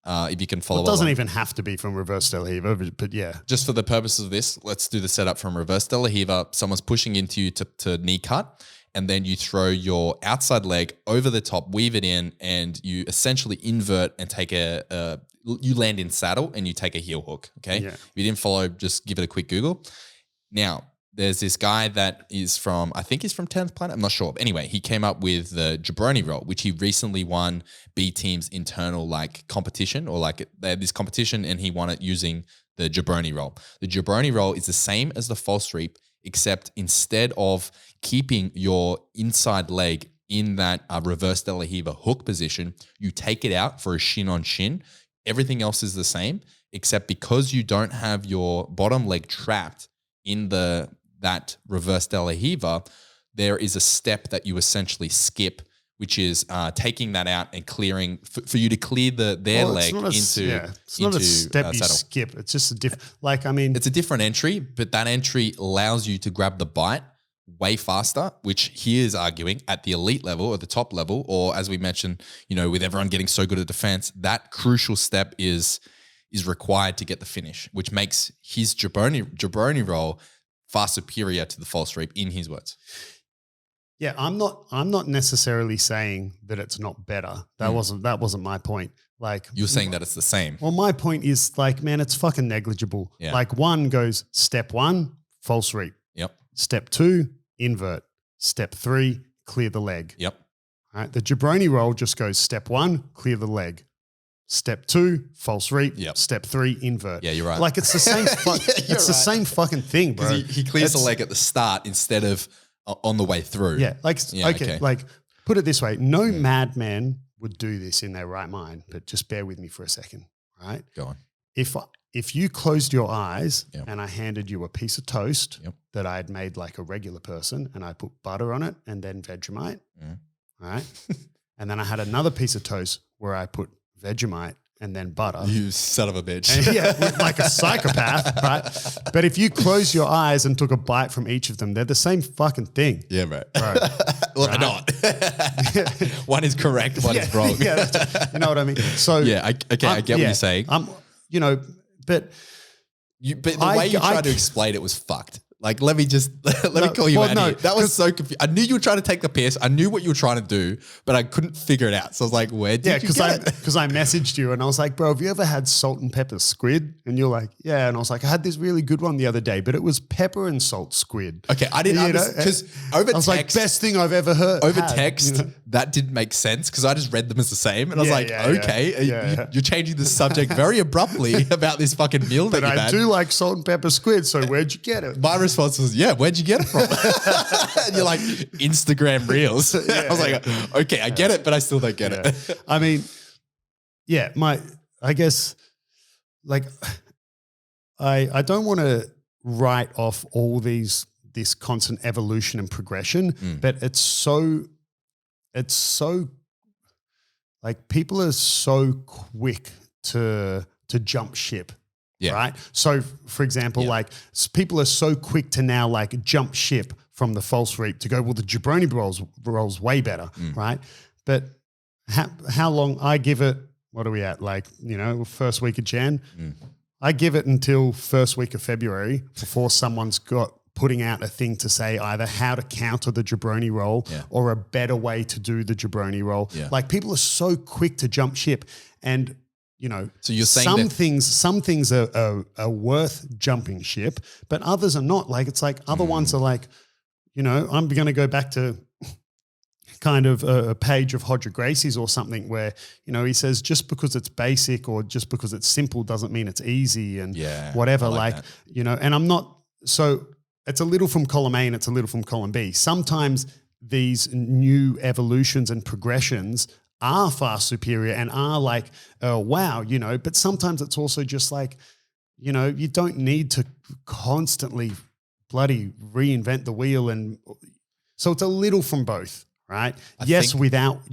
If you can follow, it doesn't even have to be from reverse de la Riva, but yeah. Just for the purposes of this, let's do the setup from reverse de la Riva. Someone's pushing into you to knee cut, and then you throw your outside leg over the top, weave it in, and you essentially invert and take you land in saddle and you take a heel hook. Okay. Yeah. If you didn't follow, just give it a quick Google. Now, there's this guy that is I think he's from 10th Planet. I'm not sure. But anyway, he came up with the Jabroni roll, which he recently won B Team's internal competition, or they had this competition and he won it using the Jabroni roll. The Jabroni roll is the same as the false reap, except instead of keeping your inside leg in that reverse De La Riva hook position, you take it out for a shin on shin. Everything else is the same, except because you don't have your bottom leg trapped in that reverse De La Riva, there is a step that you essentially skip, which is taking that out and clearing for you to clear their leg into. It's not a step you saddle. skip. It's just a different. Like, I mean, it's a different entry, but that entry allows you to grab the bite way faster, which he is arguing at the elite level or the top level, or as we mentioned, with everyone getting so good at defense, that crucial step is required to get the finish, which makes his jabroni roll far superior to the false reap in his words. Yeah, I'm not necessarily saying that it's not better. That wasn't my point. Like, you're saying that it's the same. Well, my point is, like, man, it's fucking negligible. Yeah. Like, one goes step 1, false reap. Yep. Step 2, invert. Step 3, clear the leg. Yep. All right. The jabroni roll just goes step 1, clear the leg. Step 2, false reap. Yep. Step 3, invert. Yeah, you're right. Like, it's the same. The same fucking thing, bro. He clears the leg at the start instead of on the way through. Yeah. Like, okay. Like, put it this way: no madman would do this in their right mind. But just bear with me for a second, right? Go on. If you closed your eyes Yep. and I handed you a piece of toast Yep. that I had made like a regular person, and I put butter on it and then Vegemite, all right, and then I had another piece of toast where I put Vegemite and then butter. You son of a bitch. And like a psychopath, right? But if you close your eyes and took a bite from each of them, they're the same fucking thing. Yeah, right. Well, they're not. One is correct, one is wrong. Yeah, you know what I mean? So yeah, I get what you're saying. But the way you tried to explain it was fucked. Like, let me call you out here. That was so confusing. I knew you were trying to take the piss. I knew what you were trying to do, but I couldn't figure it out. So I was like, where did you get it? Because I messaged you and I was like, bro, have you ever had salt and pepper squid? And you're like, yeah. And I was like, I had this really good one the other day, but it was pepper and salt squid. Okay, I didn't understand because over text, I was like, best thing I've ever heard. Over text, that didn't make sense because I just read them as the same. And I was like, you're changing the subject very abruptly about this fucking meal that you had. But I do like salt and pepper squid, so where'd you get it? My response was, where'd you get it from? And you're like, Instagram Reels. I was like, okay, I get it, but I still don't get it. I mean, I guess, like, I don't want to write off all this constant evolution and progression, but it's so like, people are so quick to jump ship. Yeah. Right. So, for example, like, people are so quick to now like jump ship from the false reap to go, well, the jabroni rolls way better. Right. But how long I give it, what are we at? Like, first week of Jan, I give it until first week of February before someone's putting out a thing to say either how to counter the jabroni roll or a better way to do the jabroni roll. Yeah. Like, people are so quick to jump ship, and so you're saying some things are worth jumping ship, but others are not. Like, it's like other ones are like, I'm going to go back to kind of a page of Hodger Gracie's or something where, he says just because it's basic or just because it's simple doesn't mean it's easy and whatever. And I'm not, so it's a little from column A and it's a little from column B. Sometimes these new evolutions and progressions are far superior and are like, oh, wow, but sometimes it's also just like, you don't need to constantly bloody reinvent the wheel. And so it's a little from both, right? You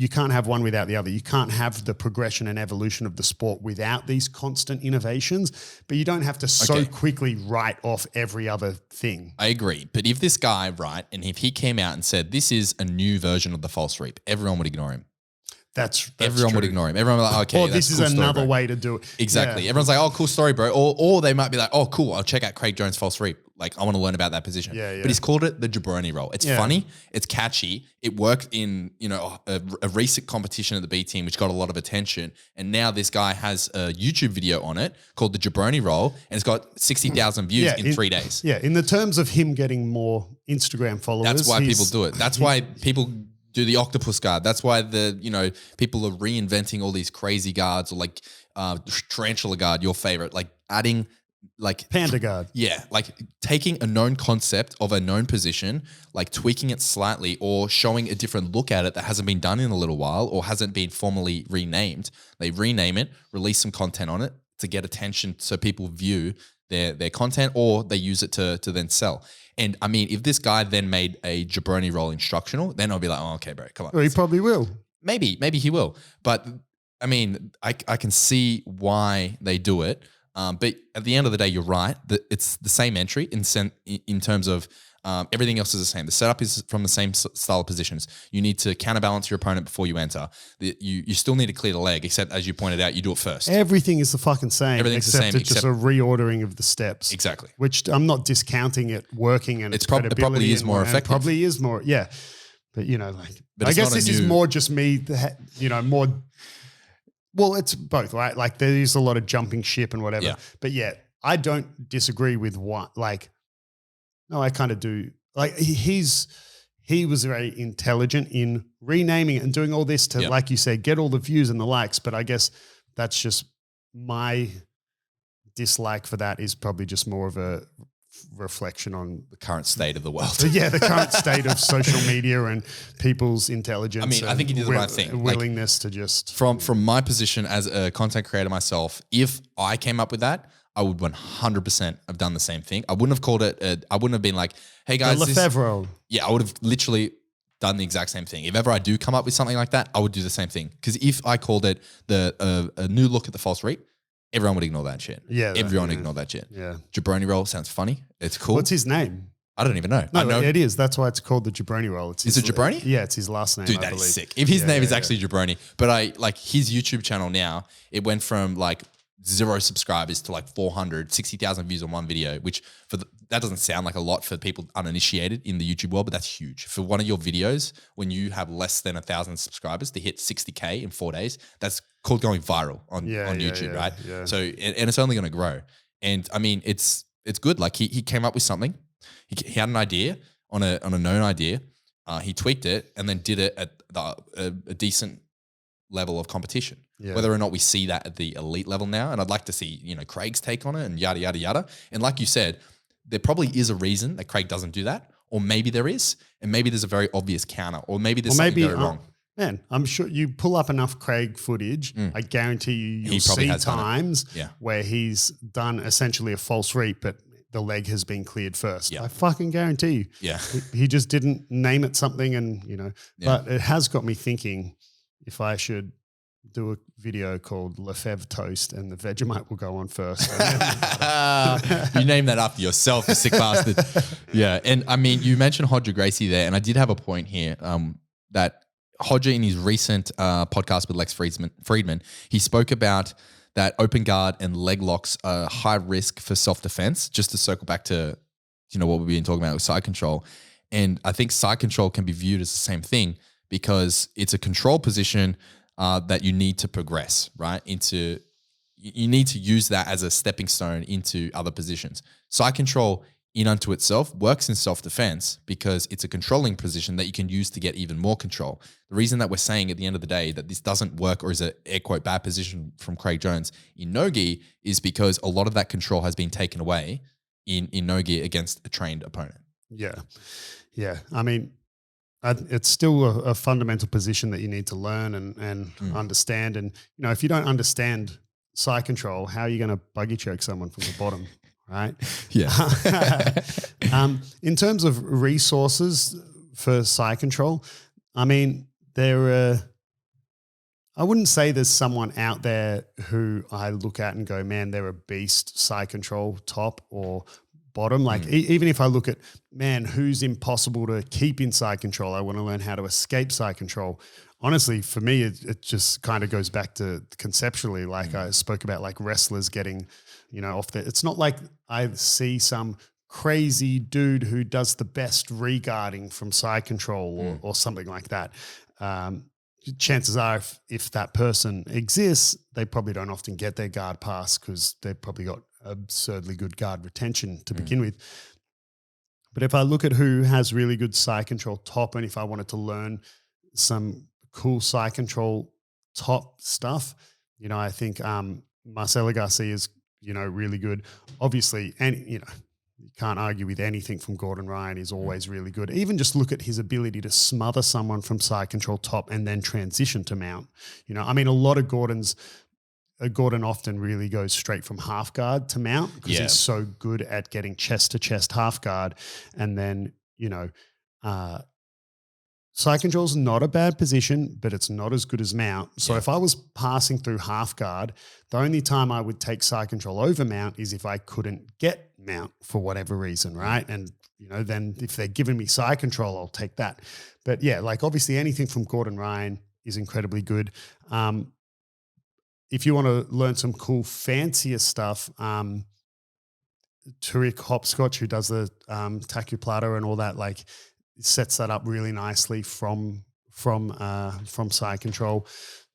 can't have one without the other. You can't have the progression and evolution of the sport without these constant innovations, but you don't have to so quickly write off every other thing. I agree. But if this guy, right, and if he came out and said, this is a new version of the false reap, everyone would ignore him. That's everyone true. would ignore him. Everyone would be like, okay, or this is another way to do it. Exactly. Yeah. Everyone's like, oh, cool story, bro. Or they might be like, oh, cool, I'll check out Craig Jones' false reap. Like, I want to learn about that position. Yeah. But he's called it the jabroni roll. It's funny. It's catchy. It worked in, a recent competition at the B team, which got a lot of attention. And now this guy has a YouTube video on it called the jabroni roll, and it's got 60,000 views in 3 days. Yeah. In the terms of him getting more Instagram followers. That's why people do it. That's why people do the octopus guard. That's why people are reinventing all these crazy guards, or like tarantula guard, your favorite, like adding like Panda guard. yeah, like taking a known concept of a known position, like tweaking it slightly or showing a different look at it that hasn't been done in a little while or hasn't been formally renamed. They rename it, release some content on it to get attention so people view their content or they use it to then sell. And I mean, if this guy then made a jabroni roll instructional, then I'll be like, oh, okay, bro, come on. Well, he probably will. Maybe he will. But I mean, I can see why they do it. But at the end of the day, you're right. It's the same entry in terms of everything else is the same. The setup is from the same style of positions. You need to counterbalance your opponent before you enter. You still need to clear the leg, except as you pointed out, you do it first. Everything is the fucking same. Everything's the same, It's just a reordering of the steps. Exactly. Which I'm not discounting it working and it probably is more effective. Probably is more, yeah. But But I guess this is more just me, more. Well, it's both, right? Like there is a lot of jumping ship and whatever. Yeah. But yeah, I don't disagree with what, no, I kind of do. Like he was very intelligent in renaming it and doing all this to, like you said, get all the views and the likes. But I guess that's just my dislike for that is probably just more of a reflection on the current state of the world. The current state of social media and people's intelligence. I mean, I think you did the right thing. Willingness to just from my position as a content creator myself, if I came up with that, I would 100% have done the same thing. I wouldn't have called it. I wouldn't have been like, "Hey guys, the Lefebvre." Yeah, I would have literally done the exact same thing. If ever I do come up with something like that, I would do the same thing. Because if I called it a new look at the false reap, everyone would ignore that shit. Yeah, everyone would ignore that shit. Yeah, jabroni roll sounds funny. It's cool. What's his name? I don't even know. No, I know it is. That's why it's called the jabroni roll. Is it jabroni? Yeah, it's his last name. Dude, I that believe. is sick. If his name is actually jabroni, but I like his YouTube channel now. It went from like 0 subscribers to like 460,000 views on one video, which that doesn't sound like a lot for people uninitiated in the YouTube world, but that's huge. For one of your videos, when you have less than 1,000 subscribers to hit 60K in 4 days, that's called going viral on YouTube, right? Yeah. So, and it's only going to grow. And I mean, it's good. Like he came up with something. He had an idea on a known idea. He tweaked it and then did it at a decent level of competition. Yeah. Whether or not we see that at the elite level now, and I'd like to see Craig's take on it and yada yada yada. And like you said, there probably is a reason that Craig doesn't do that, or maybe there is, and maybe there's a very obvious counter, or maybe there's something very wrong. Man, I'm sure you pull up enough Craig footage, I guarantee you'll see times where he's done essentially a false reap, but the leg has been cleared first. Yeah. I fucking guarantee you. Yeah. He just didn't name it something and, but it has got me thinking if I should do a video called Lefebvre Toast and the Vegemite will go on first. You named that after yourself, you sick bastard. Yeah. And I mean, you mentioned Hodger Gracie there, and I did have a point here that Hodger in his recent podcast with Lex Friedman, he spoke about that open guard and leg locks are high risk for self-defense, just to circle back to, what we've been talking about with side control. And I think side control can be viewed as the same thing because it's a control position that you need to progress, right? You need to use that as a stepping stone into other positions. Side control in unto itself works in self-defense because it's a controlling position that you can use to get even more control. The reason that we're saying at the end of the day that this doesn't work or is a air quote bad position from Craig Jones in no-gi is because a lot of that control has been taken away in no-gi against a trained opponent. Yeah. Yeah. I mean, it's still a fundamental position that you need to learn and understand. And, if you don't understand side control, how are you going to buggy choke someone from the bottom? Right. Yeah. In terms of resources for side control, I mean, I wouldn't say there's someone out there who I look at and go, man, they're a beast side control top or bottom. Like even if I look at, man, who's impossible to keep in side control, I want to learn how to escape side control. Honestly, for me, it just kind of goes back to conceptually, like I spoke about, like wrestlers getting, off there. It's not like I see some crazy dude who does the best regarding from side control or something like that. Chances are if that person exists, they probably don't often get their guard pass because they've probably got absurdly good guard retention to begin with. But if I look at who has really good side control top, and if I wanted to learn some cool side control top stuff, I think Marcelo Garcia is really good. Obviously, and you can't argue with anything from Gordon Ryan is always really good. Even just look at his ability to smother someone from side control top and then transition to mount. I mean, a lot of Gordon often really goes straight from half guard to mount because he's so good at getting chest to chest half guard. And then, side control is not a bad position, but it's not as good as mount. So if I was passing through half guard, the only time I would take side control over mount is if I couldn't get mount for whatever reason, right? And, then if they're giving me side control, I'll take that. But yeah, like obviously anything from Gordon Ryan is incredibly good. If you want to learn some cool, fancier stuff, Tariq Hopscotch, who does the Tacuplata and all that, like sets that up really nicely from side control.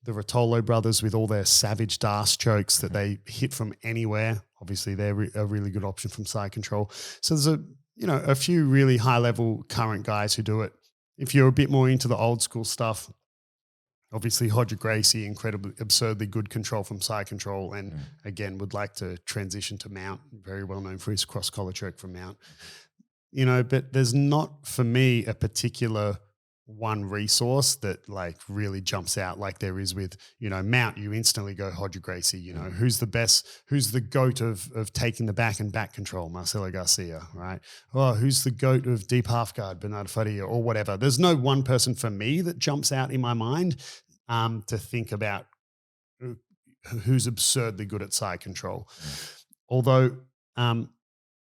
The Rotolo brothers with all their savage DAS chokes that they hit from anywhere. Obviously, they're a really good option from side control. So there's a few really high level current guys who do it. If you're a bit more into the old school stuff, obviously Hodger Gracie, incredibly, absurdly good control from side control, and again would like to transition to mount. Very well known for his cross collar choke from mount. But there's not for me a particular one resource that like really jumps out like there is with mount. You instantly go Hodger Gracie. Who's the best? Who's the goat of taking the back and back control? Marcelo Garcia, right? Oh, who's the goat of deep half guard? Bernardo Faria or whatever. There's no one person for me that jumps out in my mind to think about who's absurdly good at side control. Although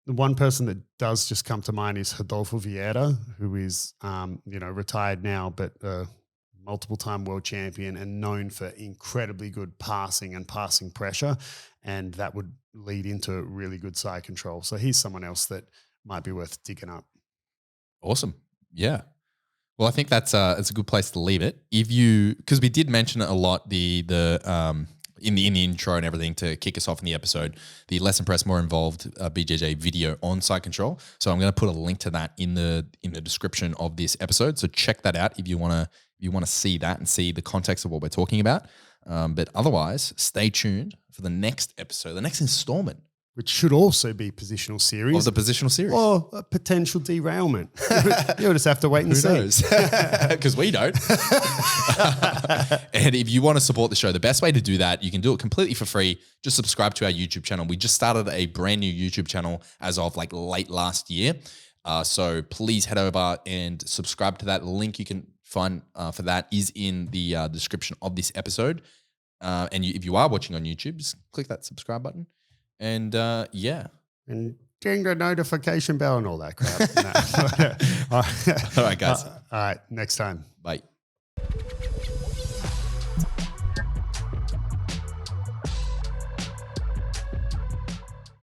the one person that does just come to mind is Rodolfo Vieira, who is, retired now, but multiple-time world champion and known for incredibly good passing and passing pressure, and that would lead into really good side control. So he's someone else that might be worth digging up. Awesome. Yeah. Well, I think it's a good place to leave it. Because we did mention it a lot, in the intro and everything to kick us off in the episode, the less impressed, more involved BJJ video on side control. So I'm going to put a link to that in the description of this episode. So check that out if you want to see that and see the context of what we're talking about. But otherwise, stay tuned for the next episode, the next installment, which should also be positional series. Of the positional series. Or a potential derailment. You'll just have to wait and see. Who knows? Because we don't. And if you want to support the show, the best way to do that, you can do it completely for free. Just subscribe to our YouTube channel. We just started a brand new YouTube channel as of like late last year. So please head over and subscribe to that. The link you can find for that is in the description of this episode. And if you are watching on YouTube, just click that subscribe button. And and ding the notification bell and all that crap. All right, guys. All right, next time. Bye.